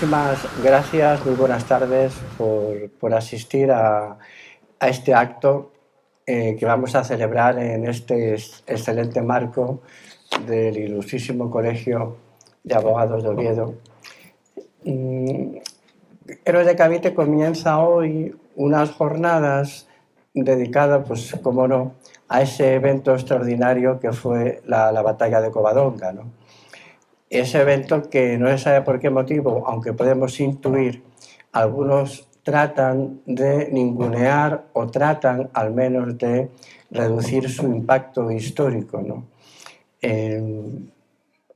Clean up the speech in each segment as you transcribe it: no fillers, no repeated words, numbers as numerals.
muchísimas gracias, muy buenas tardes por asistir a este acto que vamos a celebrar en este excelente marco del Ilustrísimo Colegio de Abogados de Oviedo. Héroes de Cavite comienza hoy unas jornadas dedicadas, pues como no, a ese evento extraordinario que fue la batalla de Covadonga, ¿no? Ese evento que no se sabe por qué motivo, aunque podemos intuir, algunos tratan de ningunear o tratan al menos de reducir su impacto histórico, ¿no?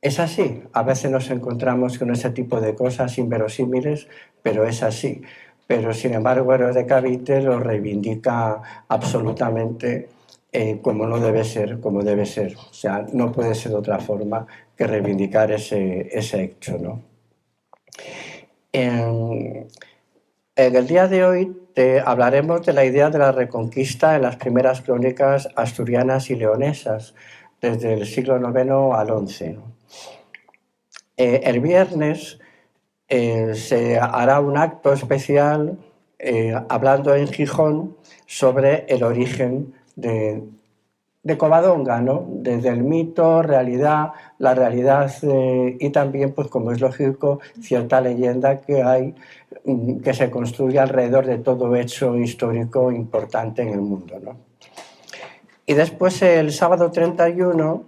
Es así, a veces nos encontramos con ese tipo de cosas inverosímiles, pero es así. Pero sin embargo, Héroes de Cavite lo reivindica absolutamente como no debe ser, como debe ser. O sea, no puede ser de otra forma que reivindicar ese hecho, ¿no? En el día de hoy hablaremos de la idea de la reconquista en las primeras crónicas asturianas y leonesas, desde el siglo IX al XI, ¿no? El viernes se hará un acto especial hablando en Gijón sobre el origen de Covadonga, ¿no? Desde el mito, realidad, la realidad y también, pues como es lógico, cierta leyenda que hay que se construye alrededor de todo hecho histórico importante en el mundo, ¿no? Y después el sábado 31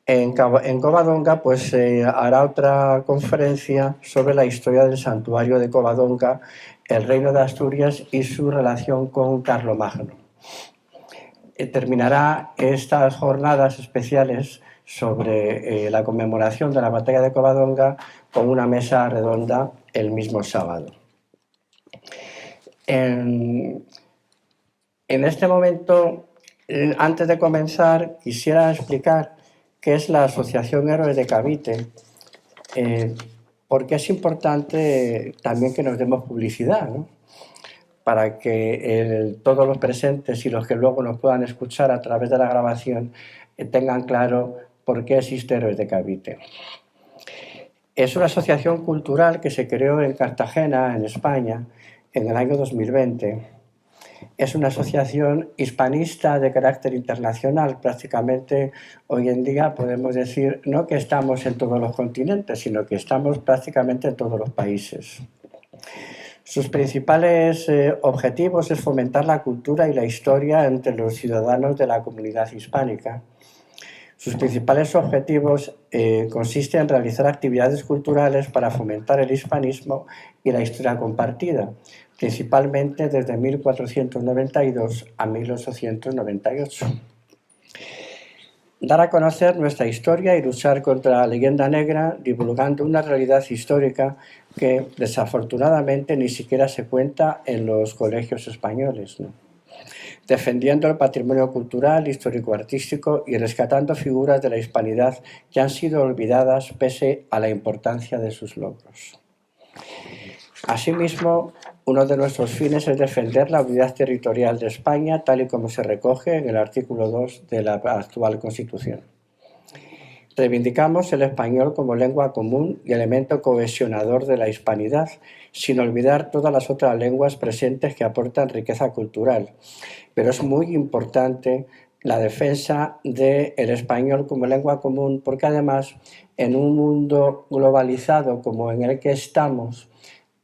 en Covadonga pues hará otra conferencia sobre la historia del santuario de Covadonga, el reino de Asturias y su relación con Carlomagno. Terminará estas jornadas especiales sobre la conmemoración de la batalla de Covadonga con una mesa redonda el mismo sábado. En este momento, antes de comenzar, quisiera explicar qué es la Asociación Héroes de Cavite, porque es importante también que nos demos publicidad, ¿no? Para que todos los presentes y los que luego nos puedan escuchar a través de la grabación tengan claro por qué existe Héroes de Cavite. Es una asociación cultural que se creó en Cartagena, en España, en el año 2020. Es una asociación hispanista de carácter internacional. Prácticamente hoy en día podemos decir no que estamos en todos los continentes, sino que estamos prácticamente en todos los países. Sus principales objetivos es fomentar la cultura y la historia entre los ciudadanos de la comunidad hispánica. Sus principales objetivos consisten en realizar actividades culturales para fomentar el hispanismo y la historia compartida, principalmente desde 1492 a 1898. Dar a conocer nuestra historia y luchar contra la leyenda negra, divulgando una realidad histórica que desafortunadamente ni siquiera se cuenta en los colegios españoles, ¿no? Defendiendo el patrimonio cultural, histórico-artístico y rescatando figuras de la hispanidad que han sido olvidadas pese a la importancia de sus logros. Asimismo, uno de nuestros fines es defender la unidad territorial de España, tal y como se recoge en el artículo 2 de la actual Constitución. Reivindicamos el español como lengua común y elemento cohesionador de la hispanidad, sin olvidar todas las otras lenguas presentes que aportan riqueza cultural. Pero es muy importante la defensa del español como lengua común, porque además, en un mundo globalizado como en el que estamos,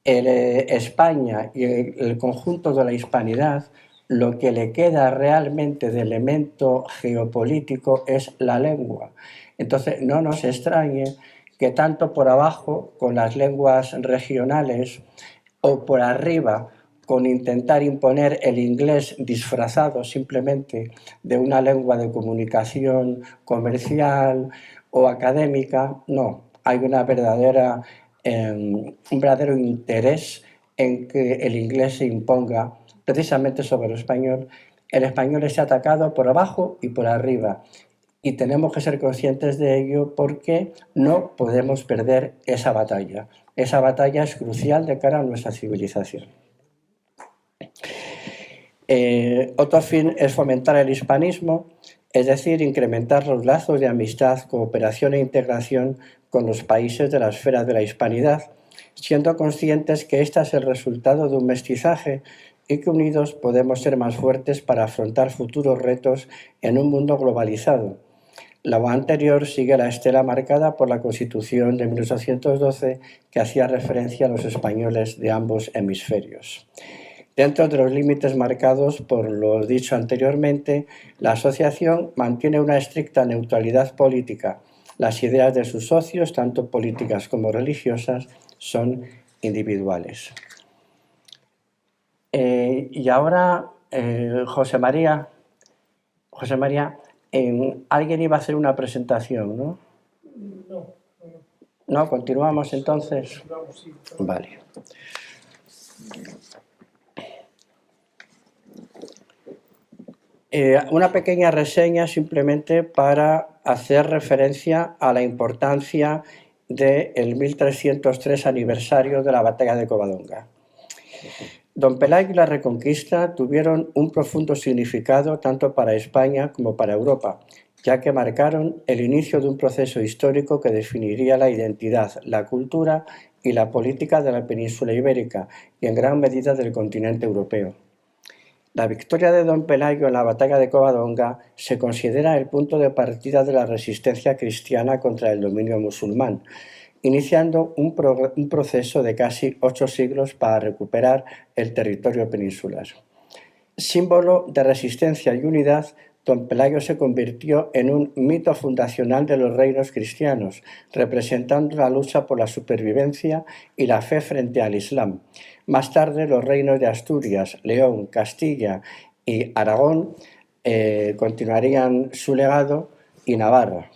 España y el conjunto de la hispanidad, lo que le queda realmente de elemento geopolítico es la lengua. Entonces, no nos extrañe que tanto por abajo, con las lenguas regionales, o por arriba, con intentar imponer el inglés disfrazado simplemente de una lengua de comunicación comercial o académica, no, hay un verdadero interés en que el inglés se imponga precisamente sobre el español. El español es atacado por abajo y por arriba, y tenemos que ser conscientes de ello porque no podemos perder esa batalla. Esa batalla es crucial de cara a nuestra civilización. Otro fin es fomentar el hispanismo, es decir, incrementar los lazos de amistad, cooperación e integración con los países de la esfera de la hispanidad, siendo conscientes que esta es el resultado de un mestizaje y que unidos podemos ser más fuertes para afrontar futuros retos en un mundo globalizado. La voz anterior sigue la estela marcada por la Constitución de 1812 que hacía referencia a los españoles de ambos hemisferios. Dentro de los límites marcados por lo dicho anteriormente, la asociación mantiene una estricta neutralidad política. Las ideas de sus socios, tanto políticas como religiosas, son individuales. Y ahora, José María, alguien iba a hacer una presentación, ¿no? No, continuamos entonces. Vale. Una pequeña reseña simplemente para hacer referencia a la importancia del 1303 aniversario de la batalla de Covadonga. Don Pelayo y la Reconquista tuvieron un profundo significado tanto para España como para Europa, ya que marcaron el inicio de un proceso histórico que definiría la identidad, la cultura y la política de la península ibérica y en gran medida del continente europeo. La victoria de Don Pelayo en la batalla de Covadonga se considera el punto de partida de la resistencia cristiana contra el dominio musulmán, iniciando un proceso de casi 8 siglos para recuperar el territorio peninsular. Símbolo de resistencia y unidad, Don Pelayo se convirtió en un mito fundacional de los reinos cristianos, representando la lucha por la supervivencia y la fe frente al Islam. Más tarde, los reinos de Asturias, León, Castilla y Aragón continuarían su legado, y Navarra.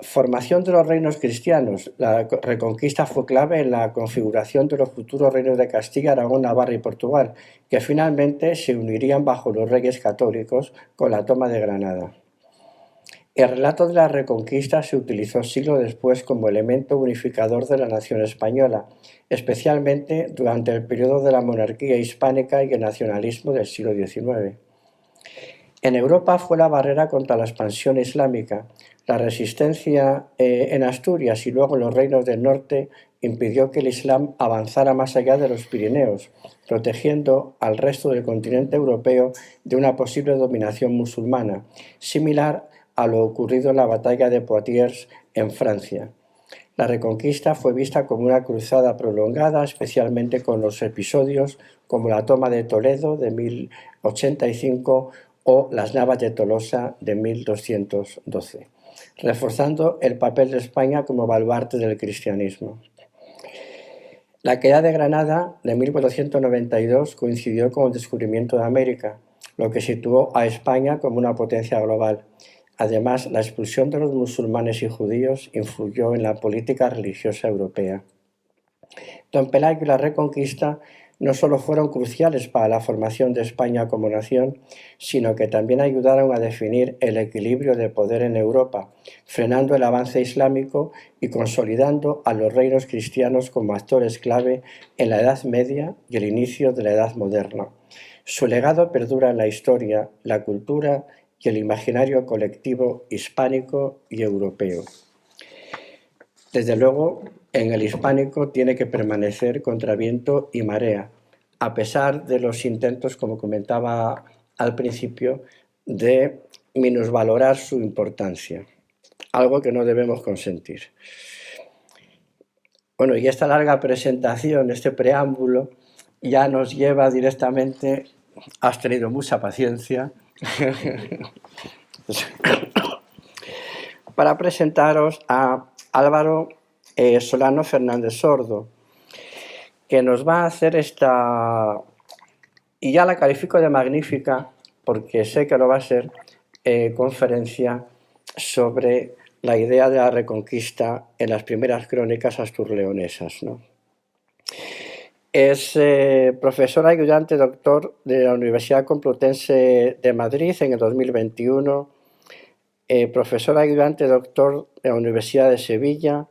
Formación de los reinos cristianos. La Reconquista fue clave en la configuración de los futuros reinos de Castilla, Aragón, Navarra y Portugal, que finalmente se unirían bajo los reyes católicos con la toma de Granada. El relato de la Reconquista se utilizó siglos después como elemento unificador de la nación española, especialmente durante el periodo de la monarquía hispánica y el nacionalismo del siglo XIX. En Europa fue la barrera contra la expansión islámica. La resistencia en Asturias y luego en los reinos del norte impidió que el Islam avanzara más allá de los Pirineos, protegiendo al resto del continente europeo de una posible dominación musulmana, similar a lo ocurrido en la batalla de Poitiers en Francia. La Reconquista fue vista como una cruzada prolongada, especialmente con los episodios como la toma de Toledo de 1085 o las Navas de Tolosa de 1212, reforzando el papel de España como baluarte del cristianismo. La caída de Granada de 1492 coincidió con el descubrimiento de América, lo que situó a España como una potencia global. Además, la expulsión de los musulmanes y judíos influyó en la política religiosa europea. Don Pelayo y la Reconquista no solo fueron cruciales para la formación de España como nación, sino que también ayudaron a definir el equilibrio de poder en Europa, frenando el avance islámico y consolidando a los reinos cristianos como actores clave en la Edad Media y el inicio de la Edad Moderna. Su legado perdura en la historia, la cultura y el imaginario colectivo hispánico y europeo. Desde luego, en el hispánico tiene que permanecer contra viento y marea, a pesar de los intentos, como comentaba al principio, de minusvalorar su importancia, algo que no debemos consentir. Bueno, y esta larga presentación, este preámbulo, ya nos lleva directamente, has tenido mucha paciencia, para presentaros a Álvaro Solano Fernández Sordo, que nos va a hacer esta, y ya la califico de magnífica, porque sé que lo va a ser, conferencia sobre la idea de la Reconquista en las primeras crónicas asturleonesas, ¿no? Es profesor ayudante doctor de la Universidad Complutense de Madrid en el 2021, profesor ayudante doctor de la Universidad de Sevilla,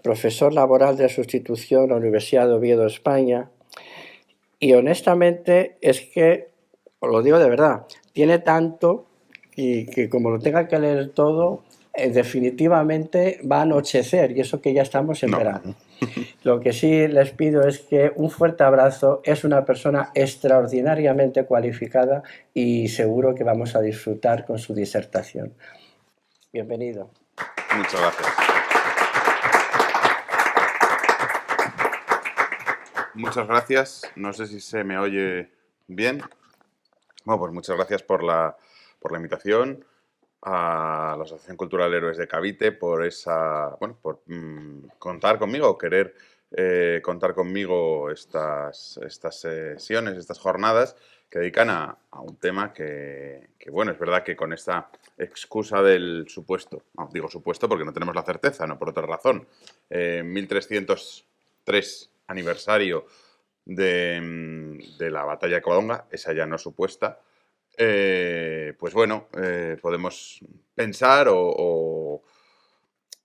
profesor laboral de sustitución en la Universidad de Oviedo, España, y honestamente es que, os lo digo de verdad, tiene tanto y que como lo tenga que leer todo, definitivamente va a anochecer, y eso que ya estamos en verano. Lo que sí les pido es que un fuerte abrazo. Es una persona extraordinariamente cualificada y seguro que vamos a disfrutar con su disertación. Bienvenido. Muchas gracias. Muchas gracias. No sé si se me oye bien. Bueno, pues muchas gracias por la invitación a la Asociación Cultural Héroes de Cavite, por contar conmigo, querer contar conmigo estas sesiones, estas jornadas que dedican a un tema bueno, es verdad que con esta excusa del supuesto, no, digo supuesto porque no tenemos la certeza, no por otra razón, 1303 aniversario de la batalla de Covadonga, esa ya no supuesta, pues bueno, podemos pensar o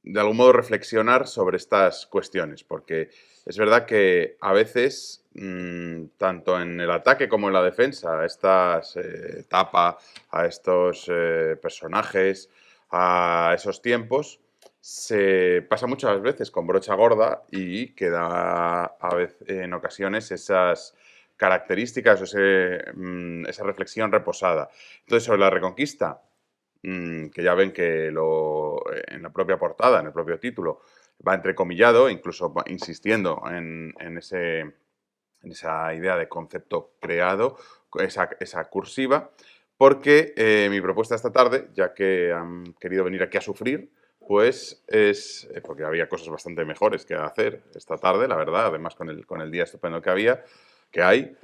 de algún modo reflexionar sobre estas cuestiones, porque es verdad que a veces, tanto en el ataque como en la defensa, a estas etapas, a estos personajes, a esos tiempos, se pasa muchas veces con brocha gorda y queda en ocasiones esas características o esa reflexión reposada. Entonces, sobre la Reconquista, que ya ven que en la propia portada, en el propio título, va entrecomillado, incluso insistiendo en esa idea de concepto creado, esa cursiva, porque mi propuesta esta tarde, ya que han querido venir aquí a sufrir, pues es porque había cosas bastante mejores que hacer esta tarde, la verdad, además con el día estupendo que hay,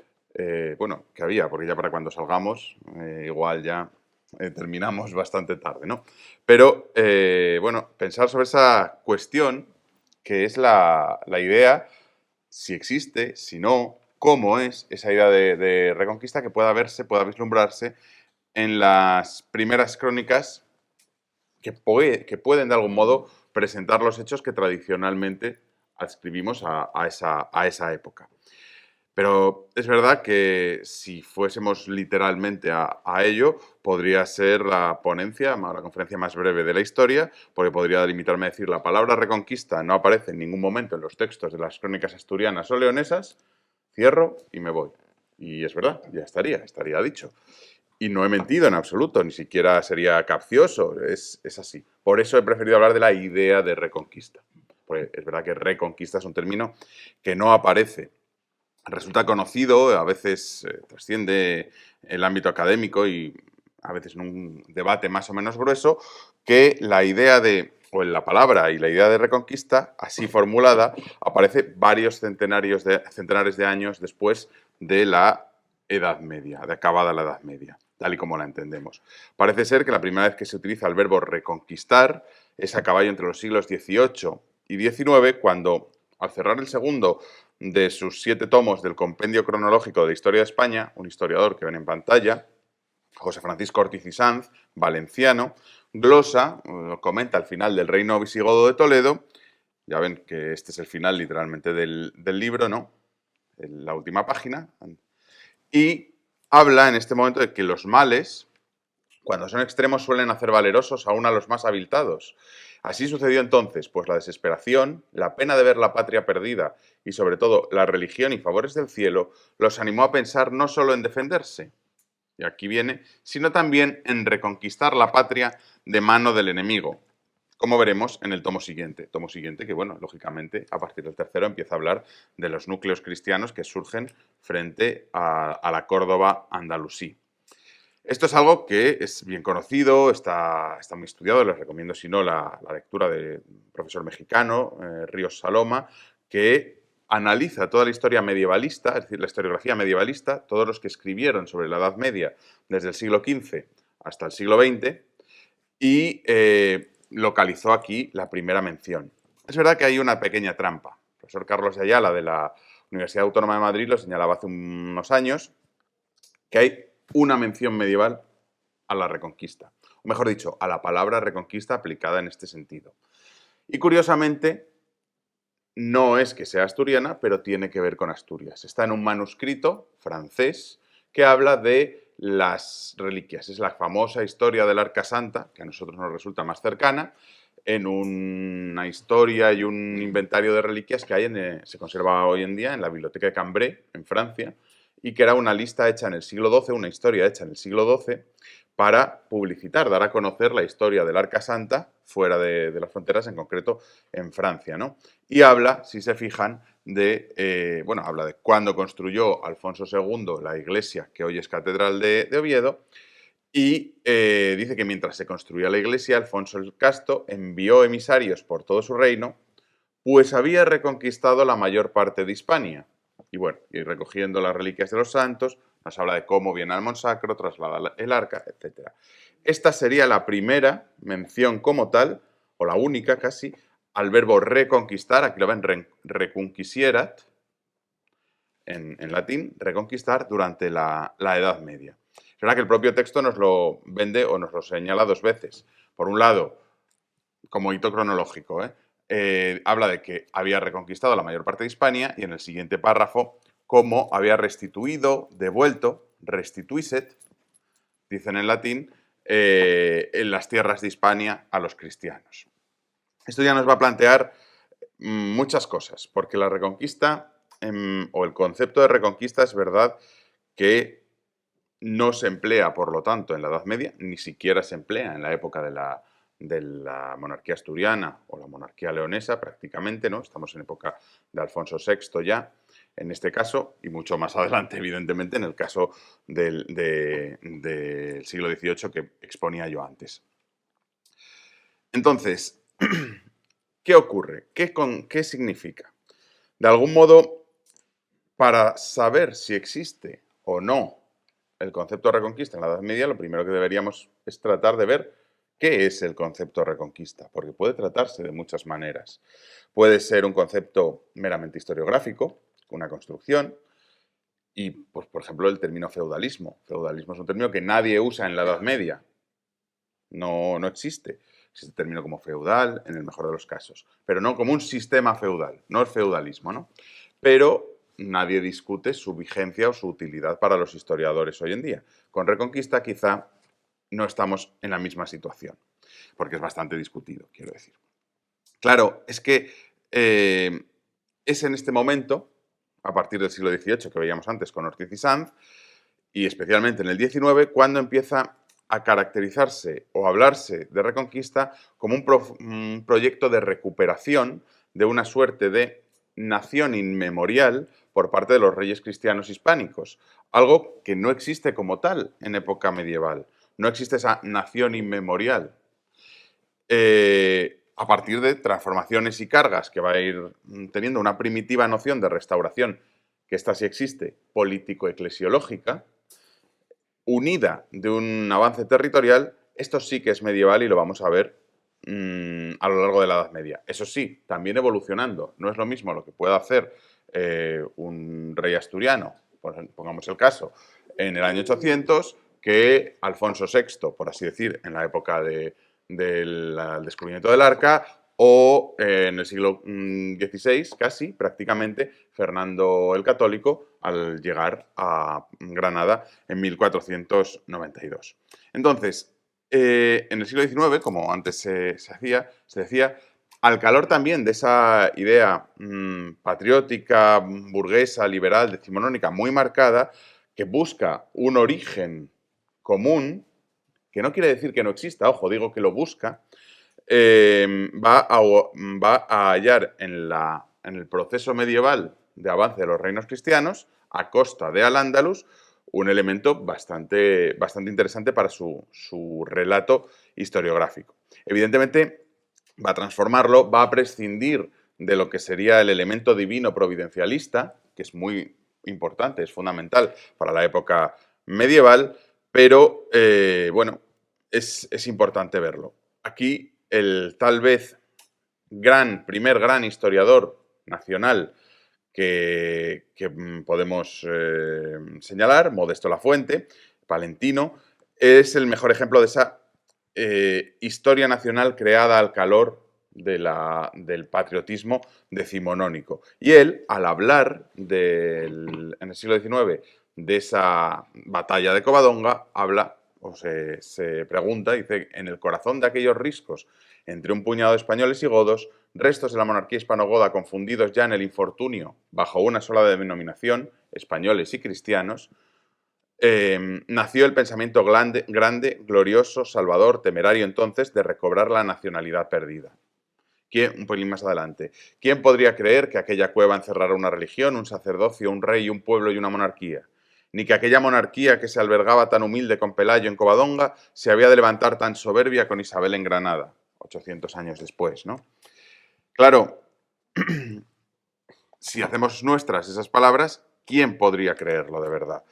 bueno, que había, porque ya para cuando salgamos, igual ya terminamos bastante tarde, ¿no? Pero, bueno, pensar sobre esa cuestión que es la idea, si existe, si no, cómo es esa idea de Reconquista que pueda verse, pueda vislumbrarse en las primeras crónicas que pueden de algún modo presentar los hechos que tradicionalmente adscribimos a esa época. Pero es verdad que si fuésemos literalmente a ello, podría ser la ponencia, la conferencia más breve de la historia, porque podría limitarme a decir la palabra reconquista no aparece en ningún momento en los textos de las crónicas asturianas o leonesas, cierro y me voy. Y es verdad, ya estaría dicho. Y no he mentido en absoluto, ni siquiera sería capcioso, es así. Por eso he preferido hablar de la idea de reconquista. Porque es verdad que reconquista es un término que no aparece. Resulta conocido, a veces trasciende el ámbito académico y a veces en un debate más o menos grueso, que la idea o en la palabra y la idea de reconquista, así formulada, aparece varios centenares de años después de la Edad Media, de acabada la Edad Media, tal y como la entendemos. Parece ser que la primera vez que se utiliza el verbo reconquistar es a caballo entre los siglos XVIII y XIX, cuando, al cerrar el segundo de sus 7 tomos del Compendio Cronológico de Historia de España, un historiador que ven en pantalla, José Francisco Ortiz y Sanz, valenciano, glosa, comenta el final del reino visigodo de Toledo. Ya ven que este es el final literalmente del libro, ¿no? En la última página. Y habla en este momento de que los males, cuando son extremos, suelen hacer valerosos aún a los más aviltados. Así sucedió entonces, pues la desesperación, la pena de ver la patria perdida y sobre todo la religión y favores del cielo los animó a pensar no solo en defenderse, y aquí viene, sino también en reconquistar la patria de mano del enemigo, como veremos en el tomo siguiente que, bueno, lógicamente, a partir del tercero empieza a hablar de los núcleos cristianos que surgen frente a la Córdoba andalusí. Esto es algo que es bien conocido, está muy estudiado, les recomiendo, si no, la lectura del profesor mexicano, Ríos Saloma, que analiza toda la historia medievalista, es decir, la historiografía medievalista, todos los que escribieron sobre la Edad Media desde el siglo XV hasta el siglo XX, y localizó aquí la primera mención. Es verdad que hay una pequeña trampa. El profesor Carlos de Ayala, de la Universidad Autónoma de Madrid, lo señalaba hace unos años, que hay una mención medieval a la Reconquista, o mejor dicho, a la palabra Reconquista aplicada en este sentido. Y curiosamente, no es que sea asturiana, pero tiene que ver con Asturias. Está en un manuscrito francés que habla de las reliquias. Es la famosa historia del Arca Santa, que a nosotros nos resulta más cercana, en una historia y un inventario de reliquias que hay se conserva hoy en día en la Biblioteca de Cambrai, en Francia, y que era una lista hecha en el siglo XII, una historia hecha en el siglo XII, para publicitar, dar a conocer la historia del Arca Santa fuera de las fronteras, en concreto en Francia, ¿no? Y habla, si se fijan, habla de cuándo construyó Alfonso II la iglesia que hoy es Catedral de Oviedo, y dice que mientras se construía la iglesia, Alfonso el Casto envió emisarios por todo su reino, pues había reconquistado la mayor parte de Hispania. Y bueno, y recogiendo las reliquias de los santos, nos habla de cómo viene al Monsacro, traslada el arca, etc. Esta sería la primera mención como tal, o la única casi, al verbo reconquistar, aquí lo ven, reconquisierat, en latín, reconquistar durante la Edad Media. Es verdad que el propio texto nos lo vende o nos lo señala dos veces. Por un lado, como hito cronológico, habla de que había reconquistado la mayor parte de Hispania y en el siguiente párrafo, cómo había restituido, devuelto, restituiset, dicen en latín, en las tierras de Hispania a los cristianos. Esto ya nos va a plantear muchas cosas, porque la reconquista o el concepto de reconquista es verdad que no se emplea, por lo tanto, en la Edad Media, ni siquiera se emplea en la época de la monarquía asturiana o la monarquía leonesa, prácticamente, ¿no? Estamos en época de Alfonso VI ya, en este caso, y mucho más adelante, evidentemente, en el caso del siglo XVIII que exponía yo antes. Entonces, ¿qué ocurre? ¿Qué significa? De algún modo, para saber si existe o no el concepto de reconquista en la Edad Media, lo primero que deberíamos es tratar de ver qué es el concepto de reconquista, porque puede tratarse de muchas maneras. Puede ser un concepto meramente historiográfico, una construcción, y, pues, por ejemplo, el término feudalismo. Feudalismo es un término que nadie usa en la Edad Media. No existe. Existe el término como feudal, en el mejor de los casos, pero no como un sistema feudal, no es feudalismo, ¿no? Pero nadie discute su vigencia o su utilidad para los historiadores hoy en día. Con Reconquista quizá no estamos en la misma situación, porque es bastante discutido, quiero decir. Claro, es que es en este momento, a partir del siglo XVIII, que veíamos antes con Ortiz y Sanz, y especialmente en el XIX, cuando empieza a caracterizarse o hablarse de Reconquista como un proyecto de recuperación de una suerte de nación inmemorial por parte de los reyes cristianos hispánicos, algo que no existe como tal en época medieval. No existe esa nación inmemorial. A partir de transformaciones y cargas que va a ir teniendo una primitiva noción de restauración, que esta sí existe, político-eclesiológica, unida de un avance territorial, esto sí que es medieval y lo vamos a ver a lo largo de la Edad Media. Eso sí, también evolucionando. No es lo mismo lo que pueda hacer un rey asturiano, pongamos el caso, en el año 800, que Alfonso VI, por así decir, en la época del descubrimiento del Arca, o en el siglo XVI, casi, prácticamente, Fernando el Católico, al llegar a Granada en 1492. Entonces, en el siglo XIX, como antes se decía, al calor también de esa idea patriótica, burguesa, liberal, decimonónica, muy marcada, que busca un origen común, que no quiere decir que no exista, ojo, digo que lo busca, va a hallar en el proceso medieval de avance de los reinos cristianos, a costa de Al-Ándalus, un elemento bastante interesante para su relato historiográfico. Evidentemente, va a transformarlo, va a prescindir de lo que sería el elemento divino providencialista, que es muy importante, es fundamental para la época medieval, pero es importante verlo. Aquí el tal vez primer gran historiador nacional que podemos señalar, Modesto Lafuente, palentino, es el mejor ejemplo de esa historia nacional creada al calor del patriotismo decimonónico. Y él, al hablar en el siglo XIX de esa batalla de Covadonga, habla o se pregunta, dice, en el corazón de aquellos riscos entre un puñado de españoles y godos, restos de la monarquía hispano-goda confundidos ya en el infortunio bajo una sola denominación, españoles y cristianos, nació el pensamiento grande, glorioso, salvador, temerario entonces, de recobrar la nacionalidad perdida. Un pelín más adelante. ¿Quién podría creer que aquella cueva encerrara una religión, un sacerdocio, un rey, un pueblo y una monarquía? Ni que aquella monarquía que se albergaba tan humilde con Pelayo en Covadonga se había de levantar tan soberbia con Isabel en Granada, 800 años después, ¿no? Claro, si hacemos nuestras esas palabras, ¿quién podría creerlo de verdad?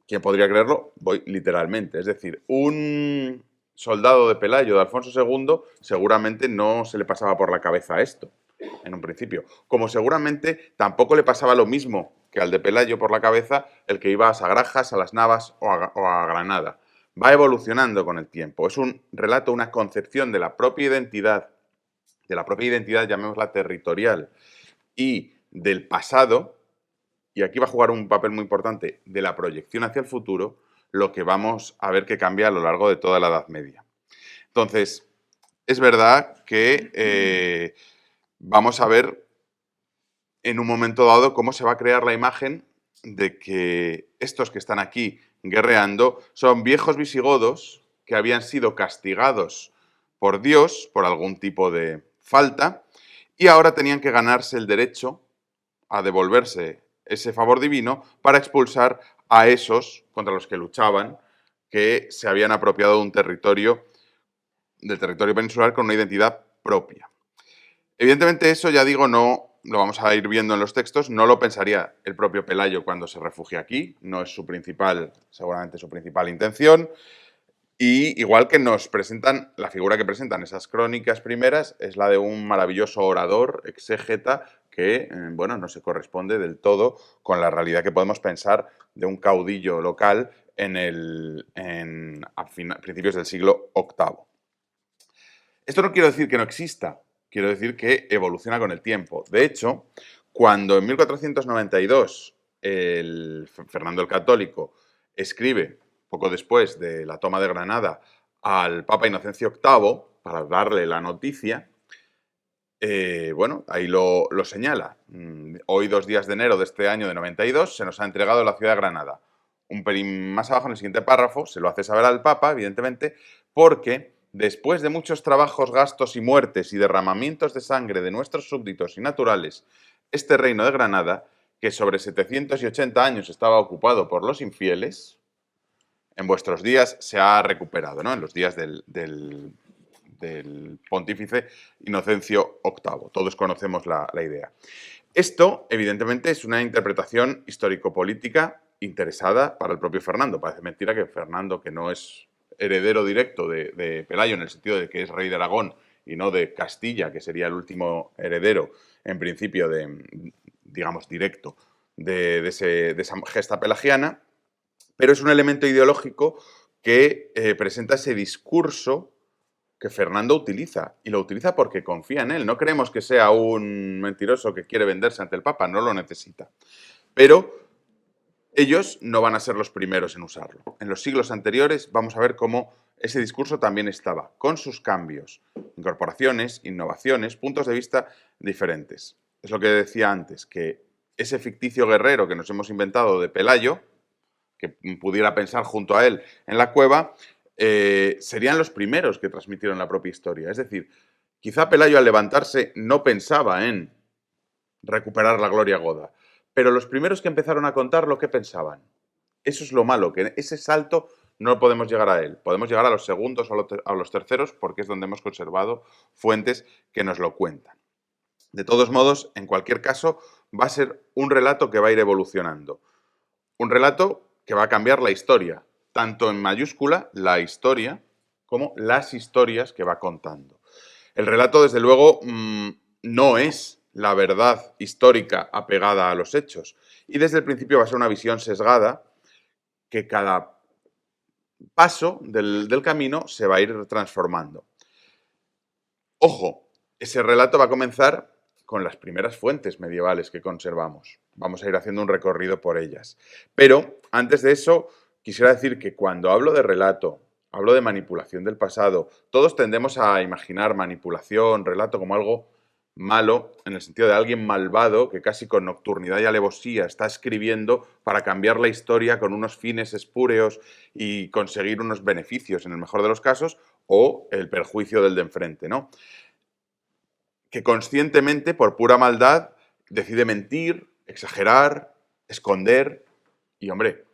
¿Quién podría creerlo? Voy literalmente. Es decir, un soldado de Pelayo, de Alfonso II, seguramente no se le pasaba por la cabeza esto, en un principio. Como seguramente tampoco le pasaba lo mismo que al de Pelayo por la cabeza el que iba a Sagrajas, a Las Navas o a Granada. Va evolucionando con el tiempo. Es un relato, una concepción de la propia identidad, llamémosla territorial, y del pasado, y aquí va a jugar un papel muy importante, de la proyección hacia el futuro, lo que vamos a ver que cambia a lo largo de toda la Edad Media. Entonces, es verdad que vamos a ver en un momento dado cómo se va a crear la imagen de que estos que están aquí guerreando son viejos visigodos que habían sido castigados por Dios por algún tipo de falta y ahora tenían que ganarse el derecho a devolverse ese favor divino para expulsar a esos contra los que luchaban, que se habían apropiado de un territorio, del territorio peninsular con una identidad propia. Evidentemente eso, ya digo, no lo vamos a ir viendo en los textos, no lo pensaría el propio Pelayo cuando se refugia aquí, no es su principal, seguramente su principal intención, y igual que nos presentan, la figura que presentan esas crónicas primeras es la de un maravilloso orador, exégeta, que, bueno, no se corresponde del todo con la realidad que podemos pensar de un caudillo local a principios del siglo VIII. Esto no quiero decir que no exista, quiero decir que evoluciona con el tiempo. De hecho, cuando en 1492 Fernando el Católico escribe, poco después de la toma de Granada, al Papa Inocencio VIII para darle la noticia, bueno, ahí lo señala. Hoy, 2 días de enero de este año de 92, se nos ha entregado la ciudad de Granada. Un pelín más abajo, en el siguiente párrafo, se lo hace saber al Papa, evidentemente, porque después de muchos trabajos, gastos y muertes y derramamientos de sangre de nuestros súbditos y naturales, este reino de Granada, que sobre 780 años estaba ocupado por los infieles, en vuestros días se ha recuperado, ¿no? En los días del pontífice Inocencio VIII. Todos conocemos la idea. Esto, evidentemente, es una interpretación histórico-política interesada para el propio Fernando. Parece mentira que Fernando, que no es heredero directo de Pelayo en el sentido de que es rey de Aragón y no de Castilla, que sería el último heredero, en principio, digamos, directo de esa gesta pelagiana, pero es un elemento ideológico que presenta ese discurso que Fernando utiliza, y lo utiliza porque confía en él. No creemos que sea un mentiroso que quiere venderse ante el Papa, no lo necesita. Pero ellos no van a ser los primeros en usarlo. En los siglos anteriores vamos a ver cómo ese discurso también estaba, con sus cambios, incorporaciones, innovaciones, puntos de vista diferentes. Es lo que decía antes, que ese ficticio guerrero que nos hemos inventado de Pelayo, que pudiera pensar junto a él en la cueva, serían los primeros que transmitieron la propia historia. Es decir, quizá Pelayo al levantarse no pensaba en recuperar la gloria goda, pero los primeros que empezaron a contarlo, ¿qué pensaban? Eso es lo malo, que ese salto no podemos llegar a él. Podemos llegar a los segundos o a los terceros porque es donde hemos conservado fuentes que nos lo cuentan. De todos modos, en cualquier caso, va a ser un relato que va a ir evolucionando. Un relato que va a cambiar la historia, tanto en mayúscula, la historia, como las historias que va contando. El relato, desde luego, no es la verdad histórica apegada a los hechos. Y desde el principio va a ser una visión sesgada que cada paso del camino se va a ir transformando. Ojo, ese relato va a comenzar con las primeras fuentes medievales que conservamos. Vamos a ir haciendo un recorrido por ellas. Pero, antes de eso, quisiera decir que cuando hablo de relato, hablo de manipulación del pasado. Todos tendemos a imaginar manipulación, relato como algo malo, en el sentido de alguien malvado que casi con nocturnidad y alevosía está escribiendo para cambiar la historia con unos fines espúreos y conseguir unos beneficios, en el mejor de los casos, o el perjuicio del de enfrente, ¿no? Que conscientemente, por pura maldad, decide mentir, exagerar, esconder. Y hombre,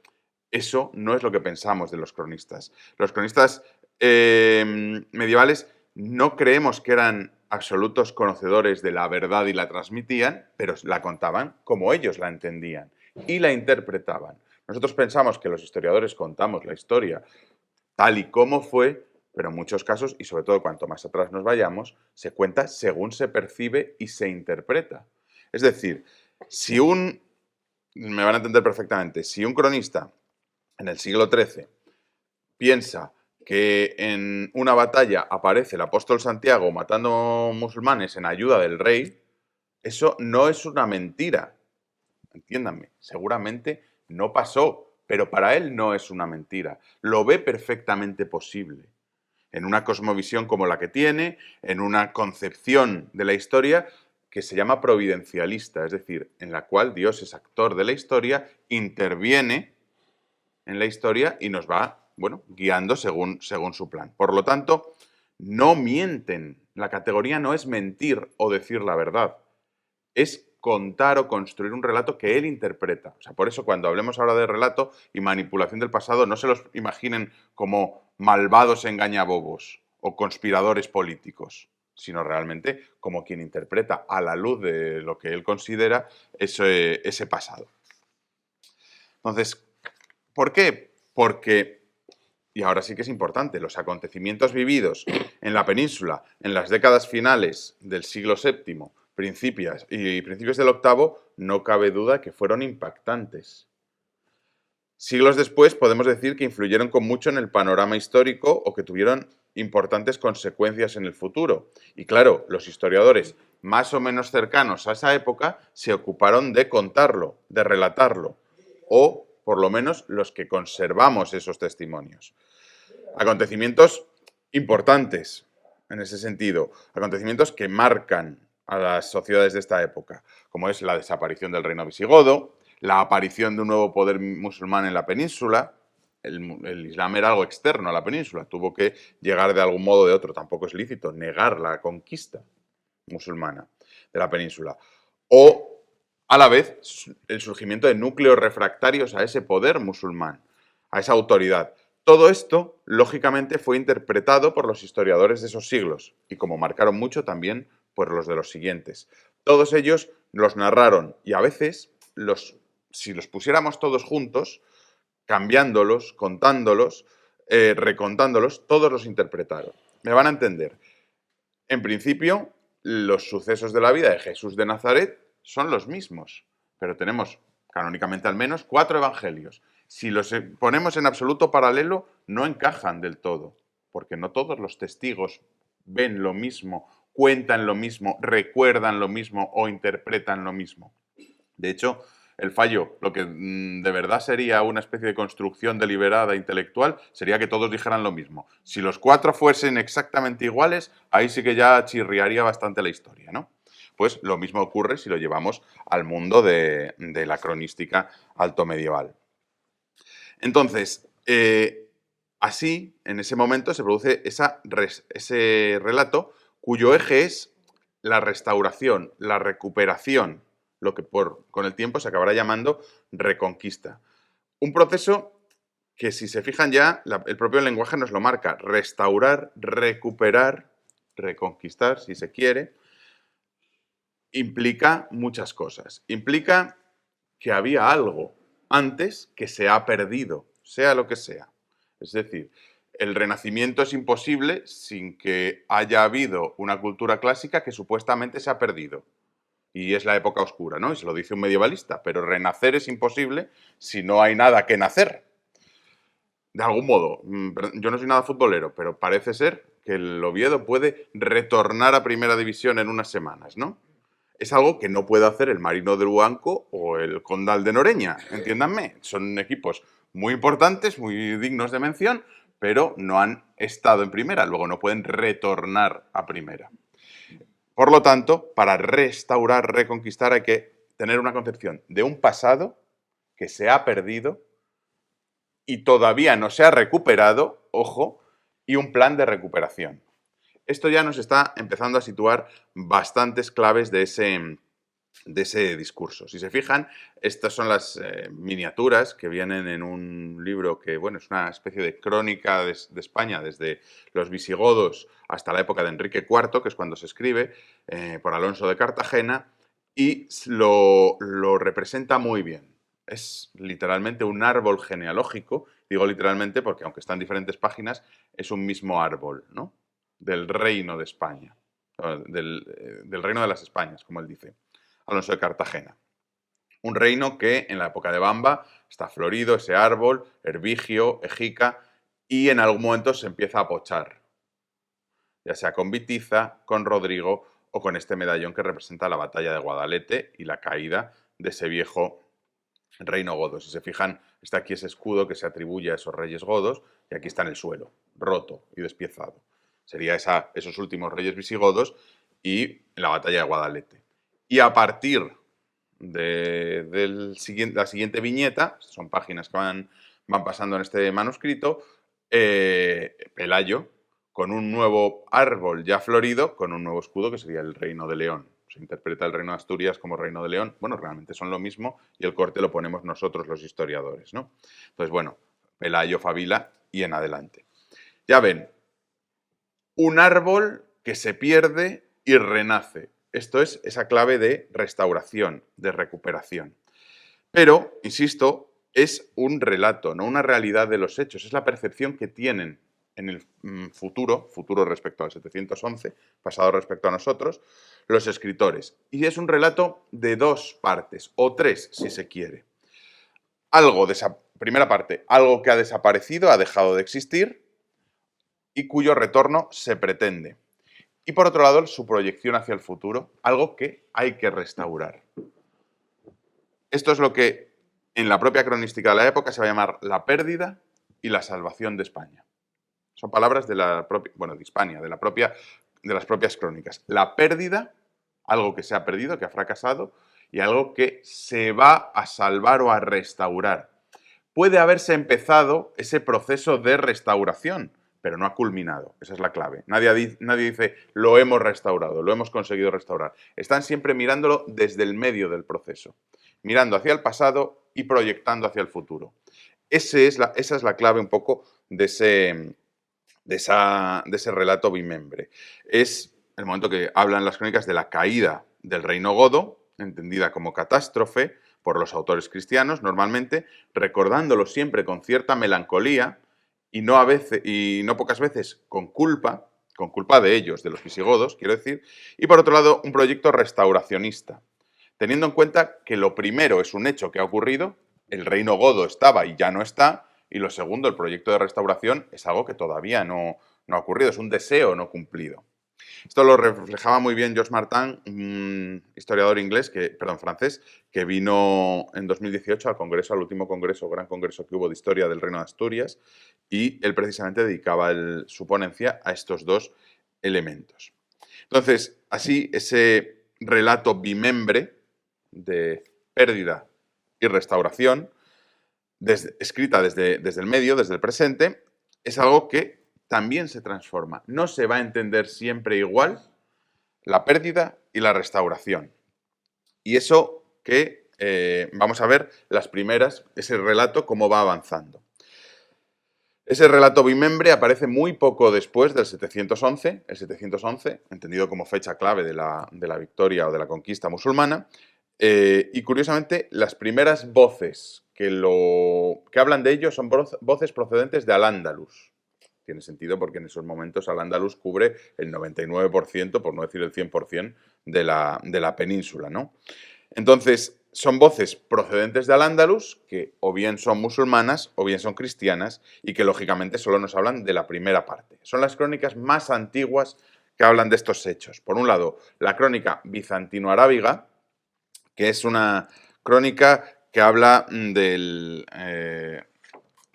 eso no es lo que pensamos de los cronistas. Los cronistas medievales no creemos que eran absolutos conocedores de la verdad y la transmitían, pero la contaban como ellos la entendían y la interpretaban. Nosotros pensamos que los historiadores contamos la historia tal y como fue, pero en muchos casos, y sobre todo cuanto más atrás nos vayamos, se cuenta según se percibe y se interpreta. Es decir, si me van a entender perfectamente, si un cronista en el siglo XIII piensa que en una batalla aparece el apóstol Santiago matando musulmanes en ayuda del rey, eso no es una mentira. Entiéndanme, seguramente no pasó, pero para él no es una mentira. Lo ve perfectamente posible. En una cosmovisión como la que tiene, en una concepción de la historia que se llama providencialista, es decir, en la cual Dios es actor de la historia, interviene en la historia y nos va, bueno, guiando según su plan. Por lo tanto, no mienten. La categoría no es mentir o decir la verdad, es contar o construir un relato que él interpreta. O sea, por eso cuando hablemos ahora de relato y manipulación del pasado, no se los imaginen como malvados engañabobos o conspiradores políticos, sino realmente como quien interpreta a la luz de lo que él considera ese pasado. Entonces, ¿por qué? Porque, y ahora sí que es importante, los acontecimientos vividos en la península en las décadas finales del siglo VII, principios del VIII, no cabe duda que fueron impactantes. Siglos después podemos decir que influyeron con mucho en el panorama histórico o que tuvieron importantes consecuencias en el futuro. Y claro, los historiadores más o menos cercanos a esa época se ocuparon de contarlo, de relatarlo, o por lo menos los que conservamos esos testimonios. Acontecimientos importantes en ese sentido, acontecimientos que marcan a las sociedades de esta época, como es la desaparición del reino visigodo, la aparición de un nuevo poder musulmán en la península. El Islam era algo externo a la península, tuvo que llegar de algún modo o de otro, tampoco es lícito negar la conquista musulmana de la península. O, a la vez, el surgimiento de núcleos refractarios a ese poder musulmán, a esa autoridad. Todo esto, lógicamente, fue interpretado por los historiadores de esos siglos y, como marcaron mucho, también por los de los siguientes. Todos ellos los narraron y a veces, si los pusiéramos todos juntos, cambiándolos, contándolos, recontándolos, todos los interpretaron. Me van a entender. En principio, los sucesos de la vida de Jesús de Nazaret son los mismos, pero tenemos, canónicamente al menos, 4 evangelios. Si los ponemos en absoluto paralelo, no encajan del todo, porque no todos los testigos ven lo mismo, cuentan lo mismo, recuerdan lo mismo o interpretan lo mismo. De hecho, el fallo, lo que de verdad sería una especie de construcción deliberada intelectual, sería que todos dijeran lo mismo. Si los 4 fuesen exactamente iguales, ahí sí que ya chirriaría bastante la historia, ¿no? Pues lo mismo ocurre si lo llevamos al mundo de la cronística altomedieval. Entonces, así, en ese momento se produce ese relato cuyo eje es la restauración, la recuperación, lo que con el tiempo se acabará llamando reconquista. Un proceso que, si se fijan ya, el propio lenguaje nos lo marca: restaurar, recuperar, reconquistar, si se quiere, implica muchas cosas. Implica que había algo antes que se ha perdido, sea lo que sea. Es decir, el Renacimiento es imposible sin que haya habido una cultura clásica que supuestamente se ha perdido. Y es la época oscura, ¿no? Y se lo dice un medievalista, pero renacer es imposible si no hay nada que nacer. De algún modo, yo no soy nada futbolero, pero parece ser que el Oviedo puede retornar a Primera División en unas semanas, ¿no? Es algo que no puede hacer el Marino de Luanco o el Condal de Noreña, entiéndanme. Son equipos muy importantes, muy dignos de mención, pero no han estado en primera, luego no pueden retornar a primera. Por lo tanto, para restaurar, reconquistar, hay que tener una concepción de un pasado que se ha perdido y todavía no se ha recuperado, ojo, y un plan de recuperación. Esto ya nos está empezando a situar bastantes claves de ese discurso. Si se fijan, estas son las miniaturas que vienen en un libro que, bueno, es una especie de crónica de España desde los visigodos hasta la época de Enrique IV, que es cuando se escribe, por Alonso de Cartagena, y lo representa muy bien. Es literalmente un árbol genealógico, digo literalmente porque aunque están diferentes páginas, es un mismo árbol, ¿no? Del reino de España, del reino de las Españas, como él dice. Alonso de Cartagena. Un reino que en la época de Bamba está florido, ese árbol, Hervigio, Ejica, y en algún momento se empieza a pochar, ya sea con Bitiza, con Rodrigo o con este medallón que representa la batalla de Guadalete y la caída de ese viejo reino godo. Si se fijan, está aquí ese escudo que se atribuye a esos reyes godos y aquí está en el suelo, roto y despiezado. Sería esos últimos reyes visigodos y la batalla de Guadalete. Y a partir de la siguiente viñeta, son páginas que van pasando en este manuscrito, Pelayo, con un nuevo árbol ya florido, con un nuevo escudo que sería el Reino de León. Se interpreta el Reino de Asturias como Reino de León. Bueno, realmente son lo mismo y el corte lo ponemos nosotros los historiadores, ¿no? Entonces, bueno, Pelayo, Fabila y en adelante. Ya ven, un árbol que se pierde y renace. Esto es esa clave de restauración, de recuperación. Pero, insisto, es un relato, no una realidad de los hechos, es la percepción que tienen en el futuro respecto al 711, pasado respecto a nosotros, los escritores. Y es un relato de dos partes, o tres, si se quiere. Primera parte, algo que ha desaparecido, ha dejado de existir, y cuyo retorno se pretende. Y por otro lado, su proyección hacia el futuro, algo que hay que restaurar. Esto es lo que en la propia cronística de la época se va a llamar la pérdida y la salvación de España. Son palabras de de Hispania, de las propias crónicas. La pérdida, algo que se ha perdido, que ha fracasado, y algo que se va a salvar o a restaurar. Puede haberse empezado ese proceso de restauración, pero no ha culminado. Esa es la clave. Nadie dice, lo hemos restaurado, lo hemos conseguido restaurar. Están siempre mirándolo desde el medio del proceso, mirando hacia el pasado y proyectando hacia el futuro. Esa es la clave un poco de ese relato bimembre. Es el momento que hablan las crónicas de la caída del reino godo, entendida como catástrofe por los autores cristianos, normalmente, recordándolo siempre con cierta melancolía y no pocas veces con culpa de ellos, de los visigodos, quiero decir, y por otro lado, un proyecto restauracionista, teniendo en cuenta que lo primero es un hecho que ha ocurrido, el reino godo estaba y ya no está, y lo segundo, el proyecto de restauración, es algo que todavía no ha ocurrido, es un deseo no cumplido. Esto lo reflejaba muy bien Georges Martin, un historiador francés, que vino en 2018 al último congreso, gran congreso que hubo de historia del Reino de Asturias, y él precisamente dedicaba su ponencia a estos dos elementos. Entonces, así, ese relato bimembre de pérdida y restauración, escrita desde el medio, desde el presente, es algo que también se transforma. No se va a entender siempre igual la pérdida y la restauración. Y eso que vamos a ver ese relato cómo va avanzando. Ese relato bimembre aparece muy poco después del 711, el 711, entendido como fecha clave de la victoria o de la conquista musulmana, y curiosamente las primeras voces que hablan de ello son voces procedentes de Al-Ándalus. Tiene sentido porque en esos momentos Al-Ándalus cubre el 99%, por no decir el 100%, de la península, ¿no? Entonces, son voces procedentes de Al-Ándalus que o bien son musulmanas o bien son cristianas y que lógicamente solo nos hablan de la primera parte. Son las crónicas más antiguas que hablan de estos hechos. Por un lado, la crónica bizantino-arábiga, que es una crónica que habla